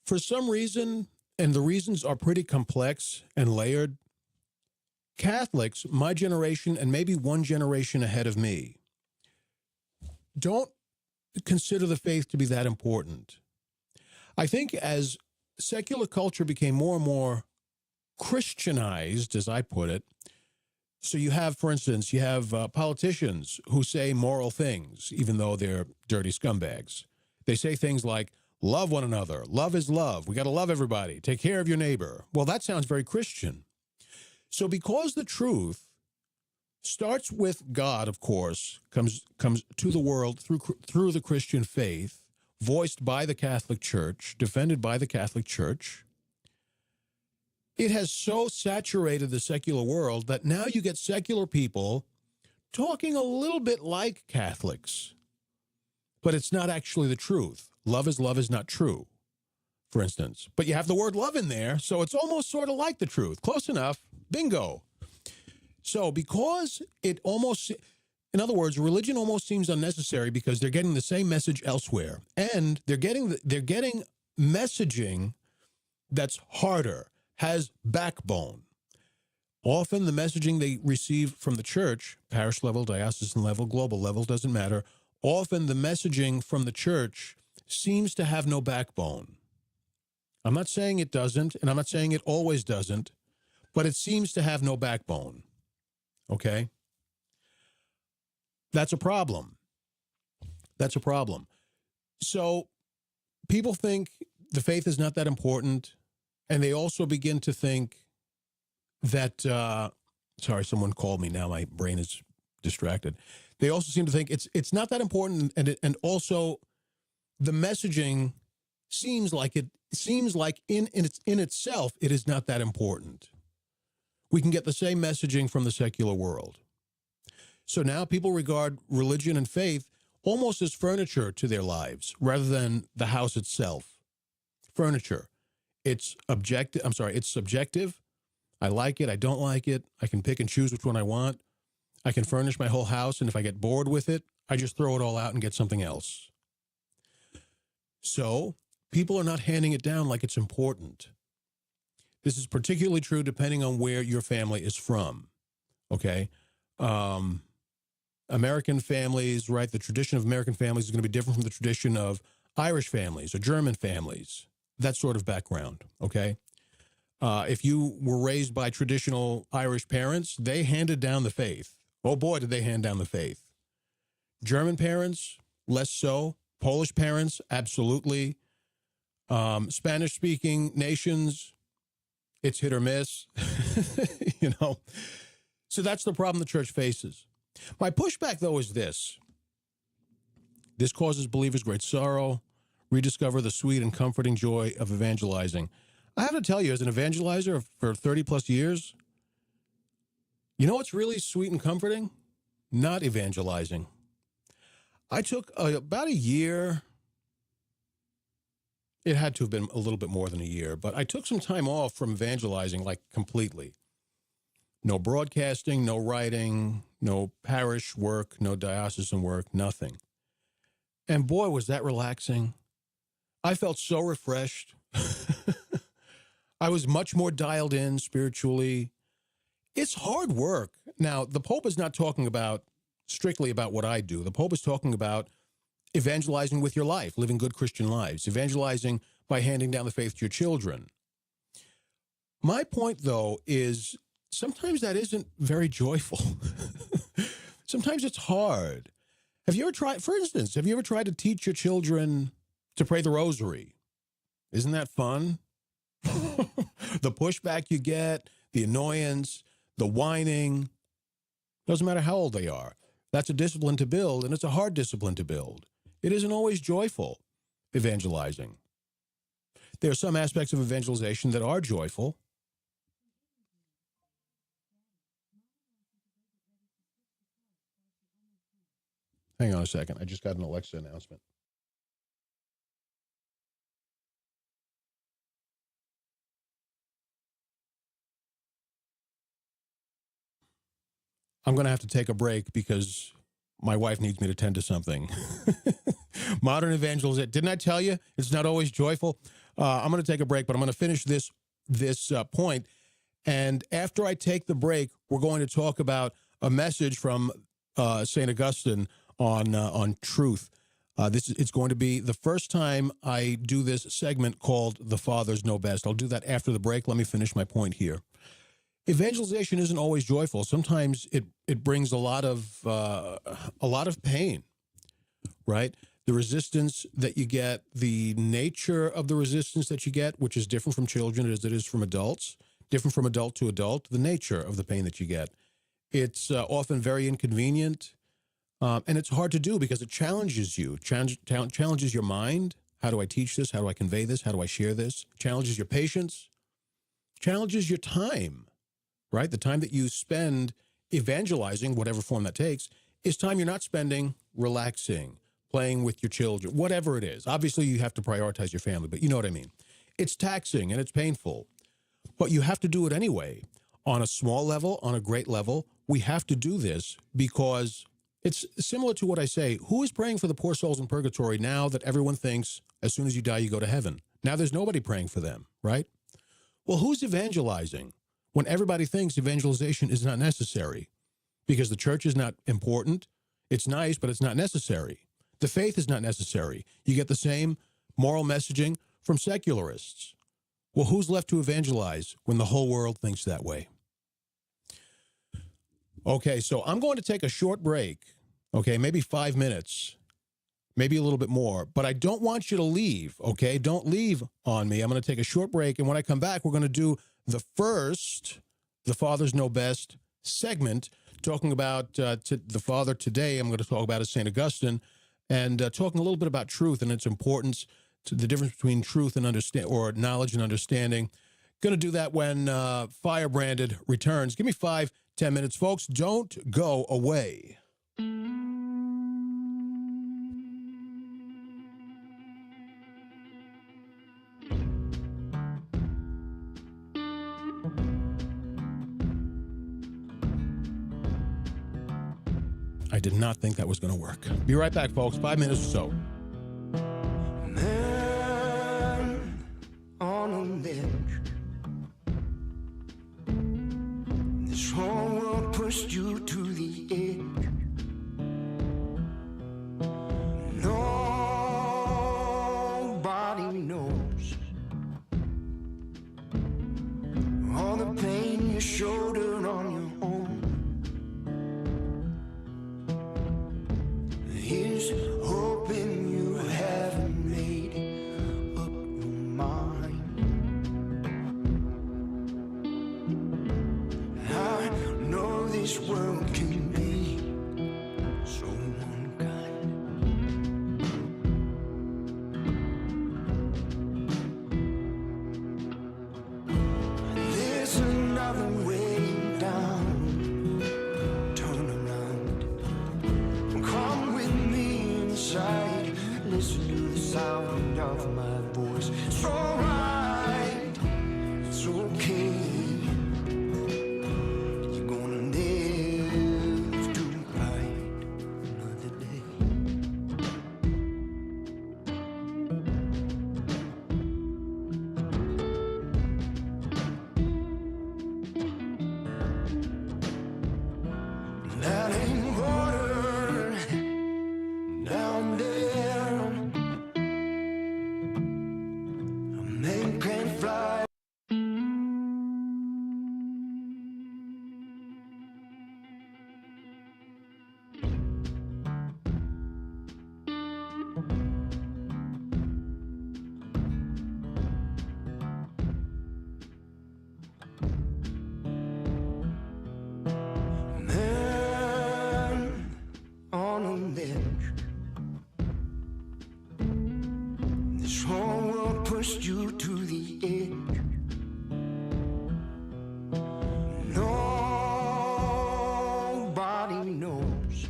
For some reason, and the reasons are pretty complex and layered, Catholics, my generation and maybe one generation ahead of me, don't consider the faith to be that important. I think as secular culture became more and more Christianized, as I put it, so you have, for instance, politicians who say moral things, even though they're dirty scumbags. They say things like, love one another, love is love, we got to love everybody, take care of your neighbor. Well, that sounds very Christian. So because the truth starts with God, of course, comes to the world through the Christian faith, voiced by the Catholic Church, defended by the Catholic Church, it has so saturated the secular world that now you get secular people talking a little bit like Catholics. But it's not actually the truth. Love is not true, for instance. But you have the word love in there, so it's almost sort of like the truth. Close enough. Bingo. So because it almost, in other words, religion almost seems unnecessary because they're getting the same message elsewhere. And they're getting messaging that's harder, has backbone. Often the messaging they receive from the church, parish level, diocesan level, global level, doesn't matter. Often the messaging from the church seems to have no backbone. I'm not saying it doesn't, and I'm not saying it always doesn't, but it seems to have no backbone. Okay? That's a problem. That's a problem. So people think the faith is not that important. And they also begin to think that, sorry, someone called me now. My brain is distracted. They also seem to think it's not that important. And also the messaging seems like in itself, it is not that important. We can get the same messaging from the secular world. So now people regard religion and faith almost as furniture to their lives rather than the house itself. Furniture. It's subjective. I like it. I don't like it. I can pick and choose which one I want. I can furnish my whole house, and if I get bored with it, I just throw it all out and get something else. So people are not handing it down like it's important. This is particularly true depending on where your family is from, okay? American families, right? The tradition of American families is going to be different from the tradition of Irish families or German families, that sort of background, okay? If you were raised by traditional Irish parents, they handed down the faith. Oh boy, did they hand down the faith. German parents, less so. Polish parents, absolutely. Spanish-speaking nations, it's hit or miss, you know. So that's the problem the church faces. My pushback, though, is this. This causes believers great sorrow. Rediscover the sweet and comforting joy of evangelizing. I have to tell you, as an evangelizer for 30-plus years, you know what's really sweet and comforting? Not evangelizing. I took about a year. It had to have been a little bit more than a year, but I took some time off from evangelizing, like completely. No broadcasting, no writing, no parish work, no diocesan work, nothing. And boy, was that relaxing. I felt so refreshed. I was much more dialed in spiritually. It's hard work. Now, the Pope is not talking strictly about what I do. The Pope is talking about evangelizing with your life, living good Christian lives, evangelizing by handing down the faith to your children. My point, though, is sometimes that isn't very joyful. Sometimes it's hard. Have you ever tried to teach your children to pray the rosary? Isn't that fun? The pushback you get, the annoyance, the whining, doesn't matter how old they are. That's a discipline to build, and it's a hard discipline to build. It isn't always joyful, evangelizing. There are some aspects of evangelization that are joyful. Hang on a second. I just got an Alexa announcement. I'm going to have to take a break because my wife needs me to tend to something. Modern evangelization. Didn't I tell you it's not always joyful? I'm going to take a break, but I'm going to finish this point. And after I take the break, we're going to talk about a message from St. Augustine on truth. It's going to be the first time I do this segment called The Fathers Know Best. I'll do that after the break. Let me finish my point here. Evangelization isn't always joyful. Sometimes it brings a lot of pain, right? The resistance that you get, the nature of the resistance that you get, which is different from children as it is from adults, different from adult to adult, the nature of the pain that you get. It's often very inconvenient, and it's hard to do because it challenges you, challenges your mind. How do I teach this? How do I convey this? How do I share this? Challenges your patience, challenges your time. Right? The time that you spend evangelizing, whatever form that takes, is time you're not spending relaxing, playing with your children, whatever it is. Obviously, you have to prioritize your family, but you know what I mean. It's taxing and it's painful, but you have to do it anyway. On a small level, on a great level, we have to do this because it's similar to what I say. Who is praying for the poor souls in purgatory now that everyone thinks as soon as you die, you go to heaven? Now there's nobody praying for them, right? Well, who's evangelizing when everybody thinks evangelization is not necessary because the church is not important? It's nice, but it's not necessary. The faith is not necessary. You get the same moral messaging from secularists. Well, who's left to evangelize when the whole world thinks that way? Okay, so I'm going to take a short break, okay, maybe 5 minutes, maybe a little bit more. But I don't want you to leave, okay? Don't leave on me. I'm going to take a short break, and when I come back, we're going to do the first The Fathers Know Best segment, talking about the Father today. I'm going to talk about is St. Augustine, and talking a little bit about truth and its importance, to the difference between truth and knowledge and understanding. Going to do that when Firebranded returns. Give me 5-10 minutes, folks. Don't go away. I did not think that was going to work. Be right back, folks. 5 minutes or so. Man on a ledge. This whole world pushed you to the edge. Nobody knows all the pain you shouldered on your own. Here's hoping you haven't made up your mind. I know this world can be so unkind. There's another way down. Turn around. Come with me inside. Listen to the sound of my voice. It's alright. It's okay. You're gonna live to fight another day. That ain't water down there. A man can't fly. Man on a ledge. This whole world pushed you to the edge. Nobody knows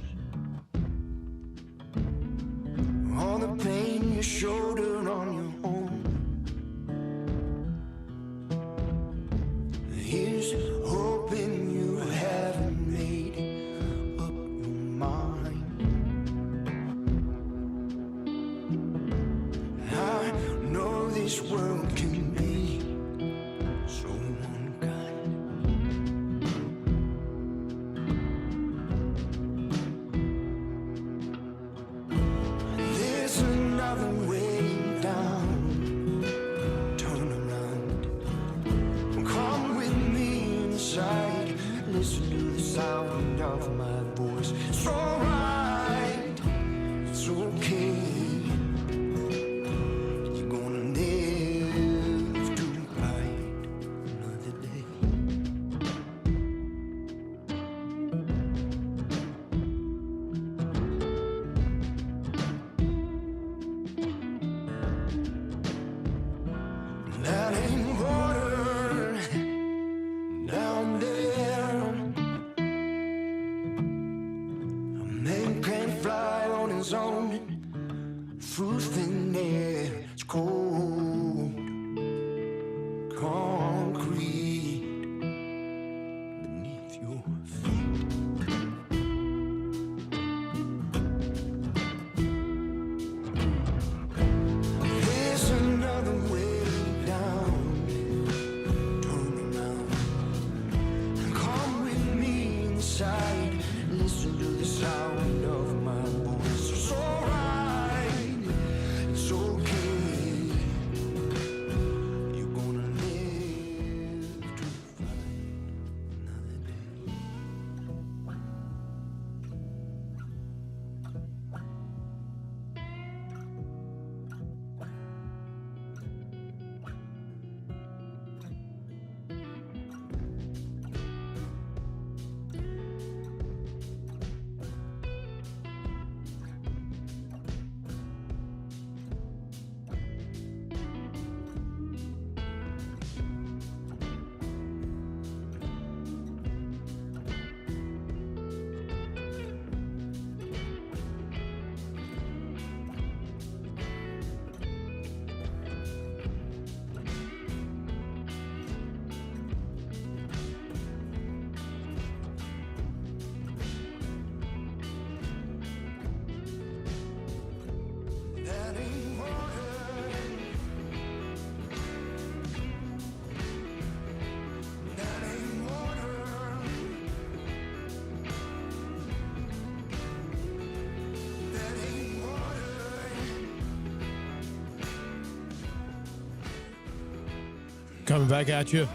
all the pain you shouldered on your own. Here's hoping you haven't made up your mind. I know this world can be so unkind. There's another way down. Turn around. Come with me inside. Listen to the sound of my voice. It's alright. It's okay. You're gonna live to fight another day. That ain't water down there. A man can't fly on his own through thin air. It's cold concrete beneath your feet. There's another way down. Coming back at you,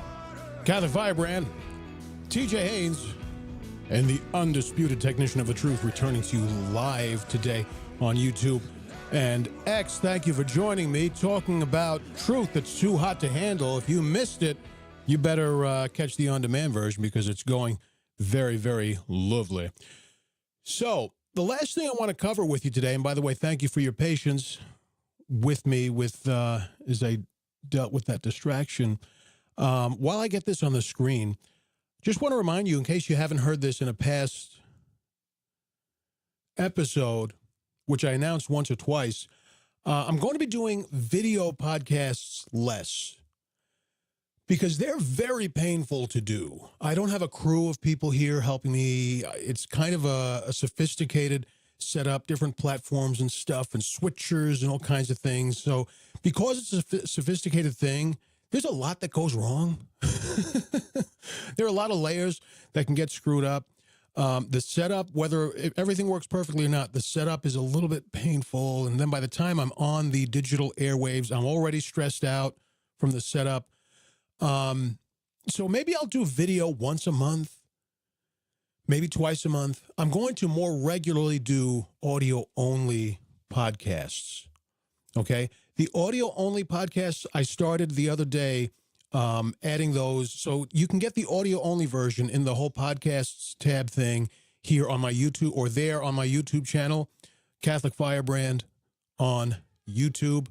Catholic Firebrand, TJ Haynes, and the undisputed technician of the truth returning to you live today on YouTube and X. Thank you for joining me, talking about truth that's too hot to handle. If you missed it, you better catch the on-demand version because it's going very, very lovely. So the last thing I want to cover with you today, and by the way, thank you for your patience with me as I dealt with that distraction. While I get this on the screen, just want to remind you, in case you haven't heard this in a past episode, which I announced once or twice, I'm going to be doing video podcasts less because they're very painful to do. I don't have a crew of people here helping me. It's kind of a sophisticated setup, different platforms and stuff and switchers and all kinds of things. So because it's a sophisticated thing, there's a lot that goes wrong. There are a lot of layers that can get screwed up. The setup, if everything works perfectly or not, the setup is a little bit painful. And then by the time I'm on the digital airwaves, I'm already stressed out from the setup. So maybe I'll do video once a month, maybe twice a month. I'm going to more regularly do audio-only podcasts, okay? The audio-only podcasts I started the other day, adding those. So you can get the audio-only version in the whole podcasts tab thing here on my YouTube or there on my YouTube channel, Catholic Firebrand on YouTube.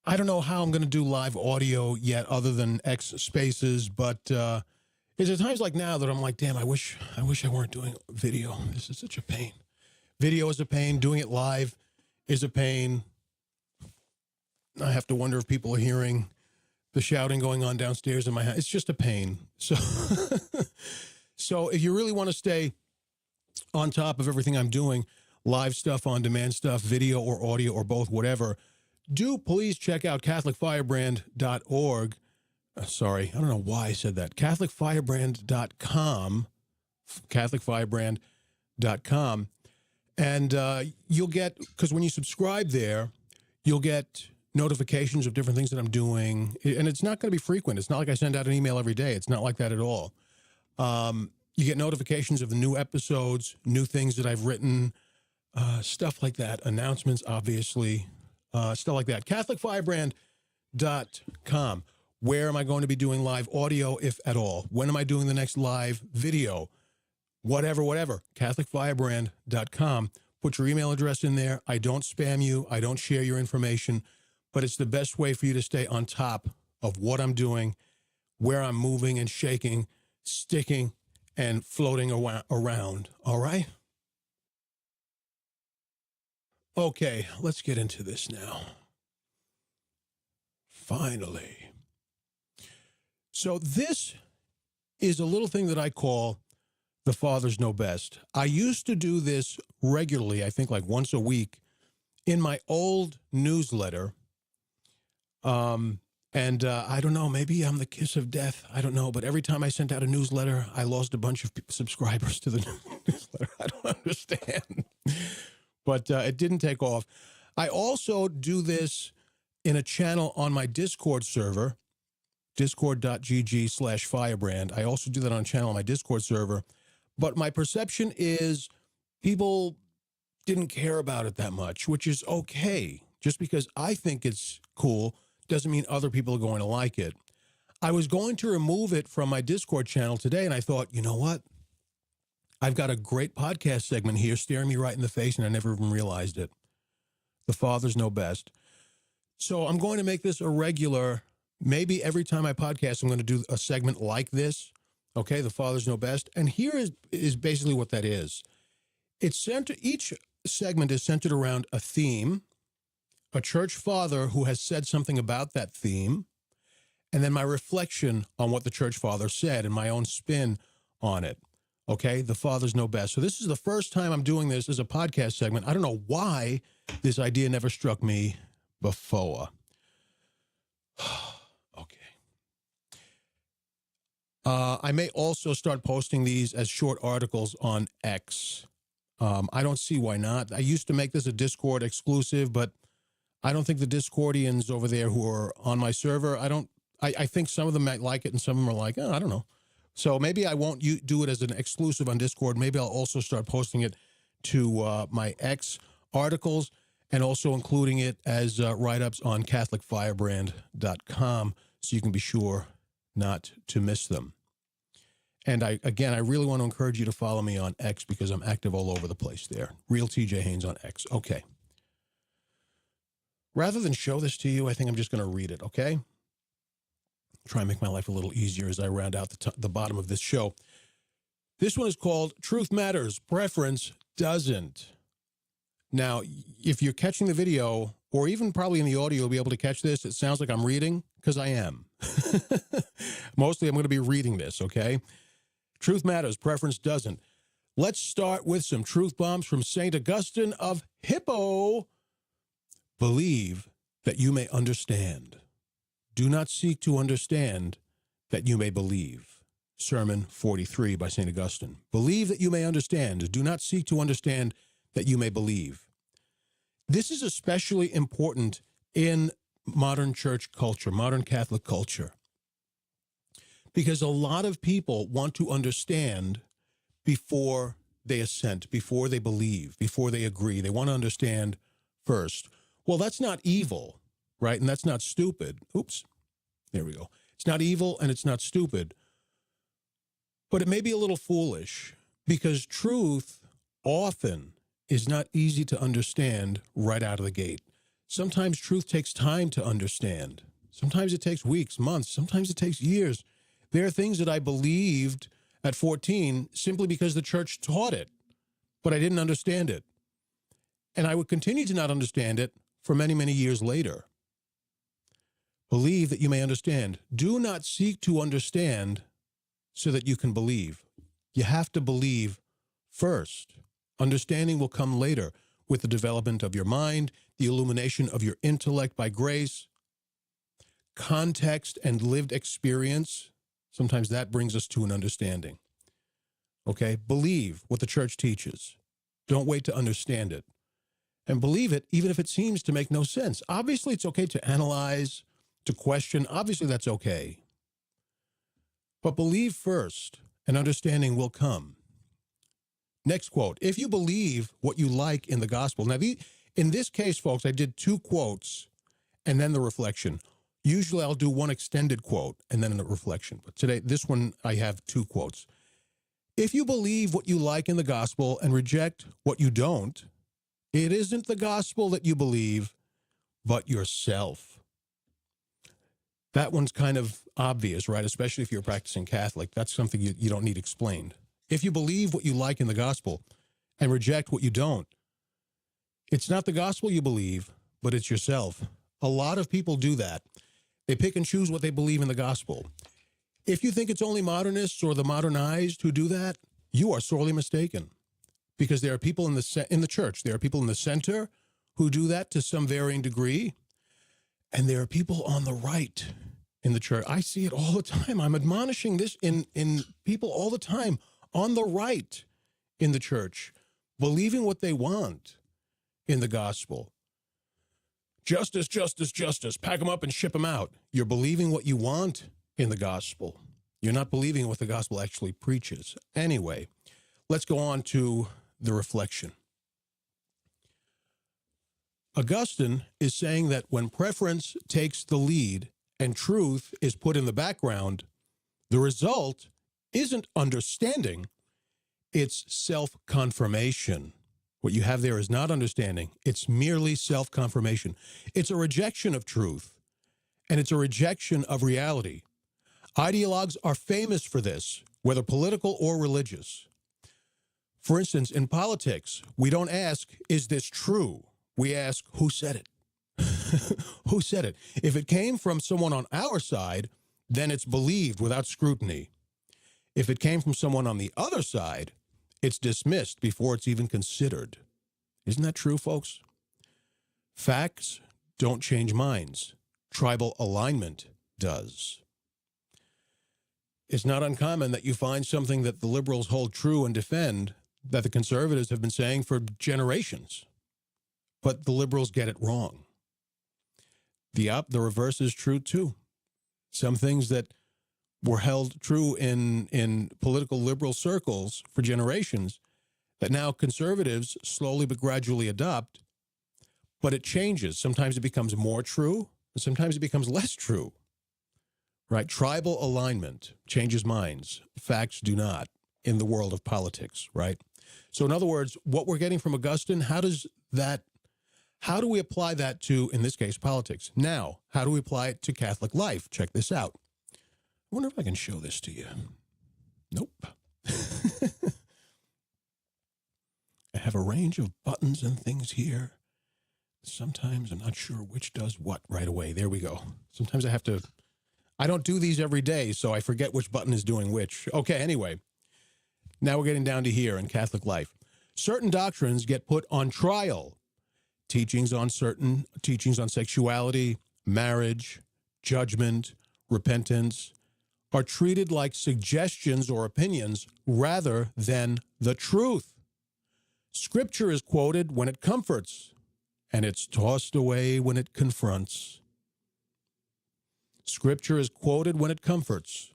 I don't know how I'm going to do live audio yet other than X spaces, but there's times like now that I'm like, damn, I wish I weren't doing video. This is such a pain. Video is a pain. Doing it live is a pain. I have to wonder if people are hearing the shouting going on downstairs in my house. It's just a pain. So, so if you really want to stay on top of everything I'm doing, live stuff, on-demand stuff, video or audio or both, whatever, do please check out CatholicFirebrand.org. Sorry, I don't know why I said that. CatholicFirebrand.com. CatholicFirebrand.com. And you'll get, because when you subscribe there, you'll get notifications of different things that I'm doing. And it's not going to be frequent. It's not like I send out an email every day. It's not like that at all. You get notifications of the new episodes, new things that I've written, stuff like that. Announcements, obviously. Stuff like that. CatholicFirebrand.com. Where am I going to be doing live audio, if at all? When am I doing the next live video? Whatever. CatholicFirebrand.com. Put your email address in there. I don't spam you. I don't share your information. But it's the best way for you to stay on top of what I'm doing, where I'm moving and shaking, sticking, and floating around. All right? Okay, let's get into this now. Finally. So this is a little thing that I call The Fathers Know Best. I used to do this regularly, I think like once a week, in my old newsletter. And I don't know, maybe I'm the kiss of death. I don't know. But every time I sent out a newsletter, I lost a bunch of subscribers to the newsletter. I don't understand. But it didn't take off. I also do this in a channel on my Discord server, discord.gg/firebrand. I also do that on a channel on my Discord server. But my perception is people didn't care about it that much, which is okay. Just because I think it's cool doesn't mean other people are going to like it. I was going to remove it from my Discord channel today, and I thought, you know what? I've got a great podcast segment here staring me right in the face, and I never even realized it. The Fathers Know Best. So I'm going to make this a regular, maybe every time I podcast, I'm going to do a segment like this. Okay, The Fathers Know Best. And here is basically what that is. Each segment is centered around a theme, a church father who has said something about that theme, and then my reflection on what the church father said and my own spin on it. Okay, The Fathers Know Best. So this is the first time I'm doing this as a podcast segment. I don't know why this idea never struck me before. Okay. I may also start posting these as short articles on X. I don't see why not. I used to make this a Discord exclusive, but I don't think the Discordians over there who are on my server, I think some of them might like it and some of them are like, oh, I don't know. So maybe I won't do it as an exclusive on Discord. Maybe I'll also start posting it to my X articles and also including it as write-ups on CatholicFirebrand.com so you can be sure not to miss them. And I really want to encourage you to follow me on X because I'm active all over the place there. Real TJ Haynes on X. Okay. Rather than show this to you, I think I'm just going to read it, okay? Try and make my life a little easier as I round out the bottom of this show. This one is called Truth Matters, Preference Doesn't. Now, if you're catching the video, or even probably in the audio, you'll be able to catch this. It sounds like I'm reading, because I am. Mostly I'm going to be reading this, okay? Truth Matters, Preference Doesn't. Let's start with some truth bombs from St. Augustine of Hippo. Believe that you may understand. Do not seek to understand that you may believe. Sermon 43 by St. Augustine. Believe that you may understand. Do not seek to understand that you may believe. This is especially important in modern church culture, modern Catholic culture, because a lot of people want to understand before they assent, before they believe, before they agree. They want to understand first. Well, that's not evil, right? And that's not stupid. Oops. There we go. It's not evil and it's not stupid. But it may be a little foolish because truth often is not easy to understand right out of the gate. Sometimes truth takes time to understand. Sometimes it takes weeks, months. Sometimes it takes years. There are things that I believed at 14 simply because the church taught it, but I didn't understand it. And I would continue to not understand it for many, many years later. Believe that you may understand. Do not seek to understand so that you can believe. You have to believe first. Understanding will come later with the development of your mind, the illumination of your intellect by grace, context and lived experience. Sometimes that brings us to an understanding. Okay? Believe what the church teaches. Don't wait to understand it. And believe it even if it seems to make no sense. Obviously, it's okay to analyze, to question. Obviously, that's okay. But believe first, and understanding will come. Next quote, if you believe what you like in the gospel. Now, in this case, folks, I did 2 quotes and then the reflection. Usually I'll do one extended quote and then a reflection. But today, this one, I have 2 quotes. If you believe what you like in the gospel and reject what you don't, it isn't the gospel that you believe, but yourself. That one's kind of obvious, right? Especially if you're a practicing Catholic. That's something you don't need explained. If you believe what you like in the gospel and reject what you don't, it's not the gospel you believe, but it's yourself. A lot of people do that. They pick and choose what they believe in the gospel. If you think it's only modernists or the modernized who do that, you are sorely mistaken. Because there are people in the church, there are people in the center who do that to some varying degree, and there are people on the right in the church. I see it all the time. I'm admonishing this in people all the time on the right in the church, believing what they want in the gospel. Justice, justice, justice. Pack them up and ship them out. You're believing what you want in the gospel. You're not believing what the gospel actually preaches. Anyway, let's go on to the reflection. Augustine is saying that when preference takes the lead and truth is put in the background, the result isn't understanding, it's self-confirmation. What you have there is not understanding. It's merely self-confirmation. It's a rejection of truth, and it's a rejection of reality. Ideologues are famous for this, whether political or religious. For instance, in politics, we don't ask, is this true? We ask, who said it? Who said it? If it came from someone on our side, then it's believed without scrutiny. If it came from someone on the other side, it's dismissed before it's even considered. Isn't that true, folks? Facts don't change minds. Tribal alignment does. It's not uncommon that you find something that the liberals hold true and defend that the conservatives have been saying for generations. But the liberals get it wrong. The reverse is true too. Some things that were held true in political liberal circles for generations that now conservatives slowly but gradually adopt, but it changes. Sometimes it becomes more true, and sometimes it becomes less true, right? Tribal alignment changes minds. Facts do not in the world of politics, right? So in other words, what we're getting from Augustine, how do we apply that to, in this case, politics? Now, how do we apply it to Catholic life? Check this out. I wonder if I can show this to you. Nope. I have a range of buttons and things here. Sometimes I'm not sure which does what right away. There we go. Sometimes I don't do these every day, so I forget which button is doing which. Okay, anyway. Now we're getting down to here in Catholic life. Certain doctrines get put on trial. Teachings on sexuality, marriage, judgment, repentance are treated like suggestions or opinions rather than the truth. Scripture is quoted when it comforts, and it's tossed away when it confronts. Scripture is quoted when it comforts,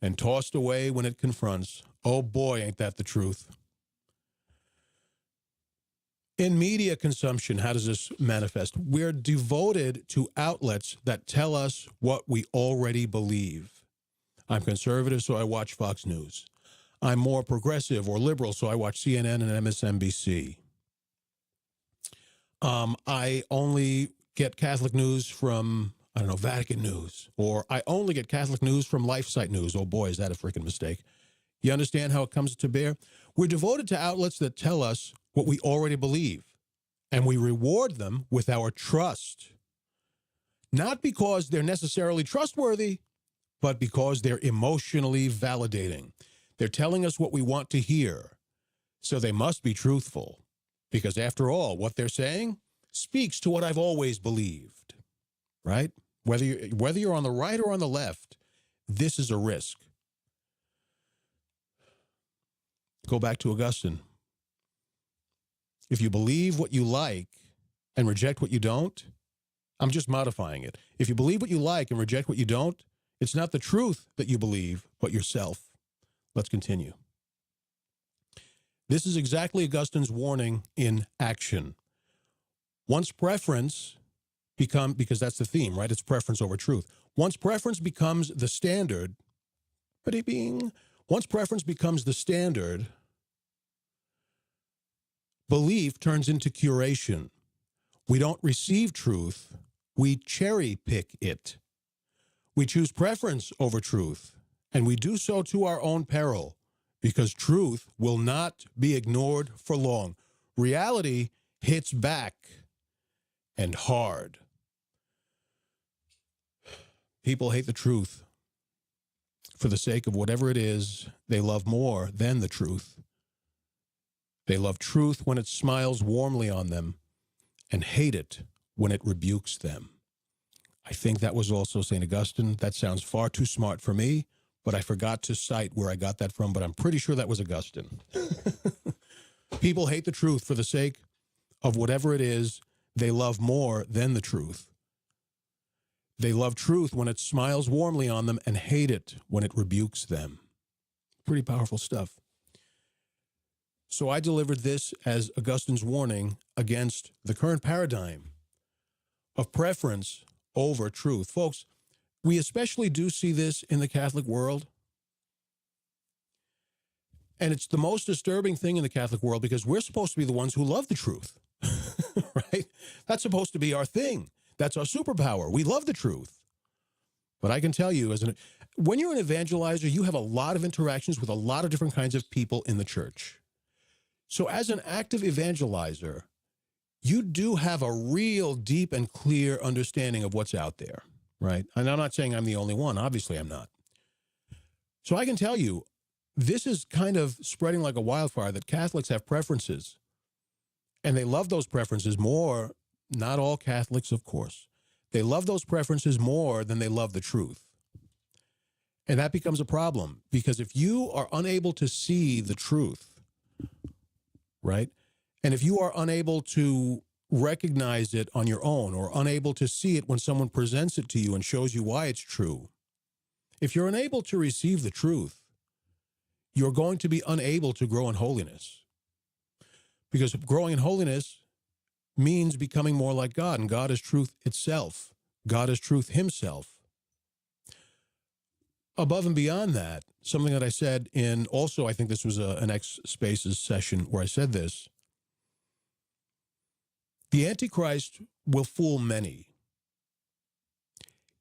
and tossed away when it confronts. Oh boy, ain't that the truth. In media consumption, how does this manifest? We're devoted to outlets that tell us what we already believe. I'm conservative, so I watch Fox News. I'm more progressive or liberal, so I watch CNN and MSNBC. I only get Catholic news from, Vatican News. Or I only get Catholic news from LifeSite News. Oh boy, is that a freaking mistake. You understand how it comes to bear? We're devoted to outlets that tell us what we already believe, and we reward them with our trust. Not because they're necessarily trustworthy, but because they're emotionally validating. They're telling us what we want to hear, so they must be truthful. Because after all, what they're saying speaks to what I've always believed, right? Whether you're on the right or on the left, this is a risk. Go back to Augustine. If you believe what you like and reject what you don't, I'm just modifying it. If you believe what you like and reject what you don't, it's not the truth that you believe, but yourself. Let's continue. This is exactly Augustine's warning in action. Once preference because that's the theme, right? It's preference over truth. Once preference becomes the standard, once preference becomes the standard, belief turns into curation. We don't receive truth, we cherry pick it. We choose preference over truth, and we do so to our own peril, because truth will not be ignored for long. Reality hits back, and hard. People hate the truth. For the sake of whatever it is, they love more than the truth. They love truth when it smiles warmly on them, and hate it when it rebukes them. I think that was also St. Augustine. That sounds far too smart for me, but I forgot to cite where I got that from, but I'm pretty sure that was Augustine. People hate the truth for the sake of whatever it is they love more than the truth. They love truth when it smiles warmly on them and hate it when it rebukes them. Pretty powerful stuff. So I delivered this as Augustine's warning against the current paradigm of preference over truth. Folks, we especially do see this in the Catholic world. And it's the most disturbing thing in the Catholic world because we're supposed to be the ones who love the truth, right? That's supposed to be our thing. That's our superpower. We love the truth. But I can tell you, when you're an evangelizer, you have a lot of interactions with a lot of different kinds of people in the church. So as an active evangelizer, you do have a real deep and clear understanding of what's out there, right? And I'm not saying I'm the only one. Obviously, I'm not. So I can tell you, this is kind of spreading like a wildfire that Catholics have preferences. And they love those preferences more. Not all Catholics, of course. They love those preferences more than they love the truth. And that becomes a problem because if you are unable to see the truth, right? And if you are unable to recognize it on your own or unable to see it when someone presents it to you and shows you why it's true, if you're unable to receive the truth, you're going to be unable to grow in holiness. Because growing in holiness means becoming more like God, and God is truth itself. God is truth himself. Above and beyond that, something that I said in, also I think this was an X Spaces session where I said this, the Antichrist will fool many.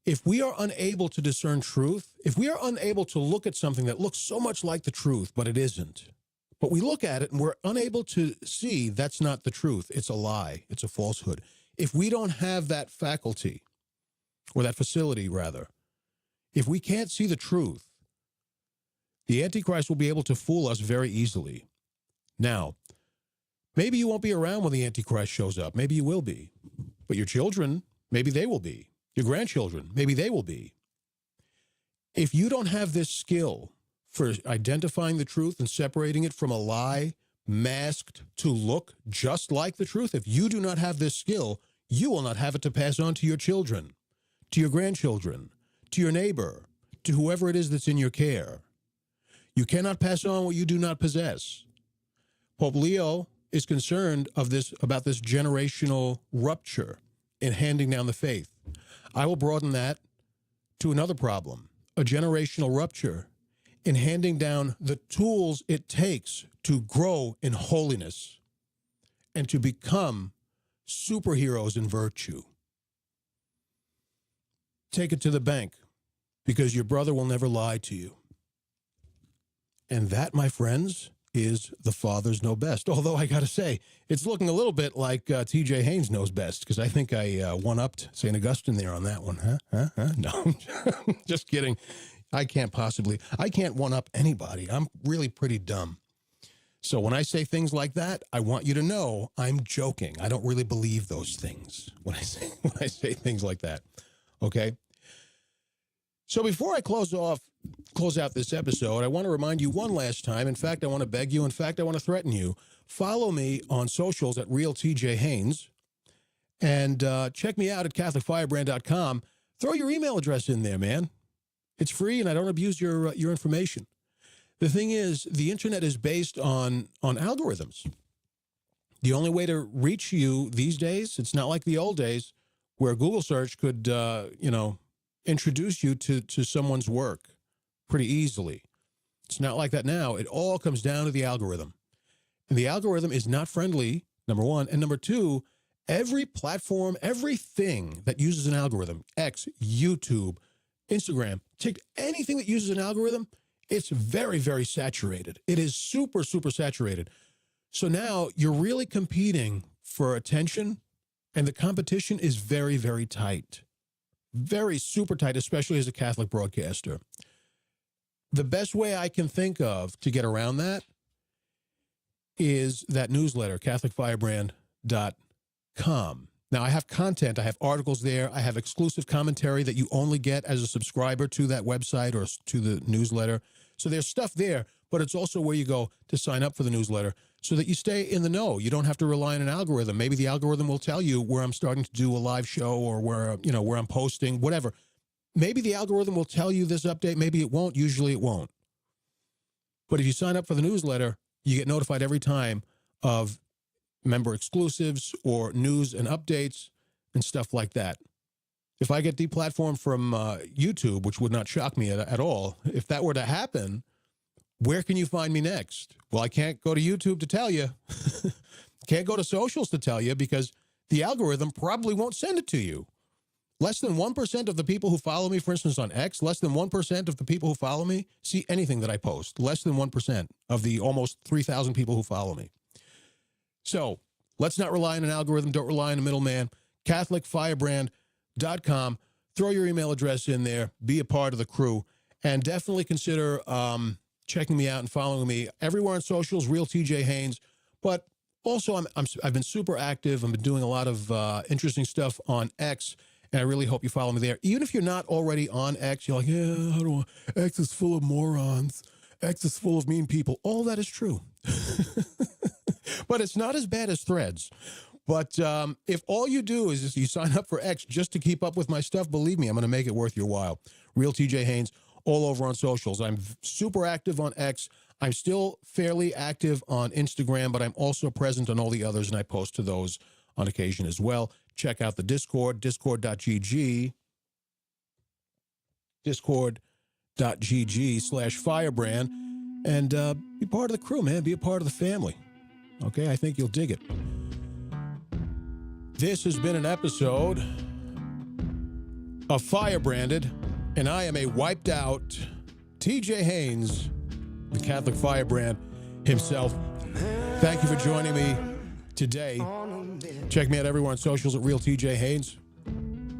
If we are unable to discern truth, if we are unable to look at something that looks so much like the truth, but it isn't, but we look at it and we're unable to see that's not the truth, it's a lie, it's a falsehood. If we don't have that faculty, or that facility rather, if we can't see the truth, the Antichrist will be able to fool us very easily. Now, maybe you won't be around when the Antichrist shows up. Maybe you will be. But your children, maybe they will be. Your grandchildren, maybe they will be. If you don't have this skill for identifying the truth and separating it from a lie masked to look just like the truth, if you do not have this skill, you will not have it to pass on to your children, to your grandchildren, to your neighbor, to whoever it is that's in your care. You cannot pass on what you do not possess. Pope Leo is concerned about this generational rupture in handing down the faith. I will broaden that to another problem, a generational rupture in handing down the tools it takes to grow in holiness and to become superheroes in virtue. Take it to the bank, because your brother will never lie to you. And that, my friends, is the fathers know best. Although I got to say, it's looking a little bit like T.J. Haynes knows best, because I think I one-upped St. Augustine there on that one. No, just kidding. I can't one-up anybody. I'm really pretty dumb. So when I say things like that, I want you to know I'm joking. I don't really believe those things when I say things like that. Okay? So before I close out this episode, I want to remind you one last time. In fact, I want to beg you. In fact, I want to threaten you. Follow me on socials at RealTJHaynes, and check me out at CatholicFirebrand.com. Throw your email address in there, man. It's free, and I don't abuse your information. The thing is, the internet is based on algorithms. The only way to reach you these days, it's not like the old days where Google search could, introduce you to someone's work pretty easily. It's not like that now. It all comes down to the algorithm. And the algorithm is not friendly, number one. And number two, every platform, everything that uses an algorithm, X, YouTube, Instagram, TikTok, anything that uses an algorithm, it's very, very saturated. It is super, super saturated. So now you're really competing for attention, and the competition is very, very tight. Very super tight, especially as a Catholic broadcaster. The best way I can think of to get around that is that newsletter, CatholicFirebrand.com. Now, I have content. I have articles there. I have exclusive commentary that you only get as a subscriber to that website or to the newsletter. So there's stuff there, but it's also where you go to sign up for the newsletter so that you stay in the know. You don't have to rely on an algorithm. Maybe the algorithm will tell you where I'm starting to do a live show or where I'm posting, whatever. Maybe the algorithm will tell you this update. Maybe it won't. Usually it won't. But if you sign up for the newsletter, you get notified every time of member exclusives or news and updates and stuff like that. If I get deplatformed from YouTube, which would not shock me at all, if that were to happen, where can you find me next? Well, I can't go to YouTube to tell you. Can't go to socials to tell you because the algorithm probably won't send it to you. Less than 1% of the people who follow me, for instance, on X, less than 1% of the people who follow me see anything that I post. Less than 1% of the almost 3,000 people who follow me. So let's not rely on an algorithm. Don't rely on a middleman. CatholicFirebrand.com. Throw your email address in there. Be a part of the crew. And definitely consider checking me out and following me everywhere on socials, Real TJ Haynes. But also, I've been super active. I've been doing a lot of interesting stuff on X, and I really hope you follow me there. Even if you're not already on X, you're like, yeah, how do I? X is full of morons. X is full of mean people. All that is true. But it's not as bad as Threads. But if all you do is you sign up for X just to keep up with my stuff, believe me, I'm going to make it worth your while. Real TJ Haynes, all over on socials. I'm super active on X. I'm still fairly active on Instagram, but I'm also present on all the others, and I post to those on occasion as well. Check out the Discord, discord.gg, discord.gg/Firebrand, and be part of the crew, man. Be a part of the family. Okay, I think you'll dig it. This has been an episode of Firebranded, and I am a wiped out TJ Haynes, the Catholic Firebrand himself. Thank you for joining me today. Check me out everywhere on socials at Real TJ Haynes.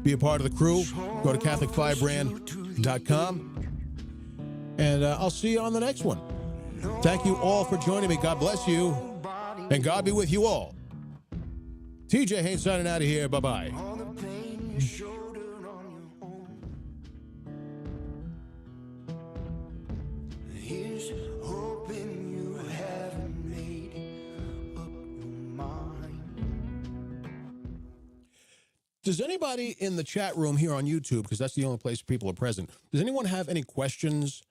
Be a part of the crew. Go to CatholicFirebrand.com. And I'll see you on the next one. Thank you all for joining me. God bless you. And God be with you all. TJ Haynes signing out of here. Bye-bye. All the pain you shouldered on your own. Here's hoping you haven't made up your mind. Does anybody in the chat room here on YouTube, because that's the only place people are present, does anyone have any questions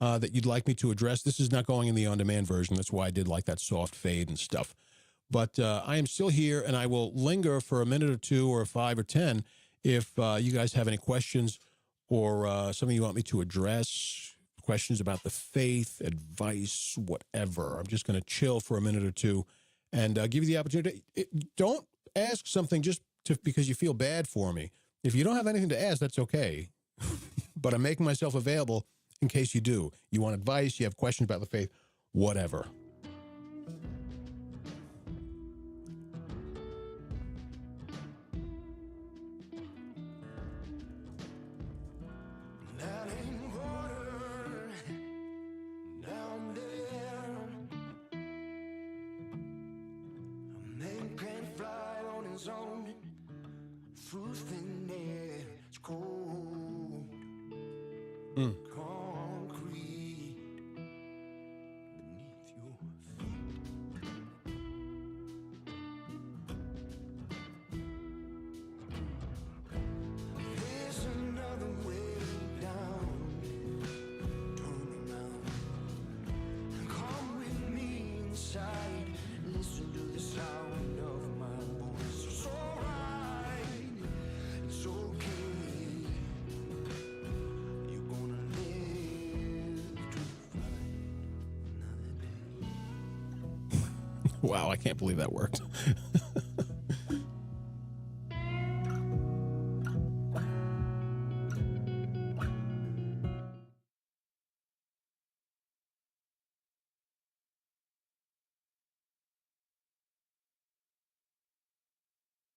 that you'd like me to address? This is not going in the on-demand version. That's why I did like that soft fade and stuff. But I am still here, and I will linger for a minute or two or 5 or 10 if you guys have any questions or something you want me to address, questions about the faith, advice, whatever. I'm just going to chill for a minute or two and give you the opportunity. Don't ask something just because you feel bad for me. If you don't have anything to ask, that's okay. But I'm making myself available in case you do. You want advice, you have questions about the faith, whatever. That ain't water down there. A man can't fly on his own. Through thin air, it's cold. Concrete beneath your feet. There's another way down. Turn around and come with me inside. Listen to the sound of my voice. It's alright. It's okay. You're gonna live to fight another day. Wow, I can't believe that worked.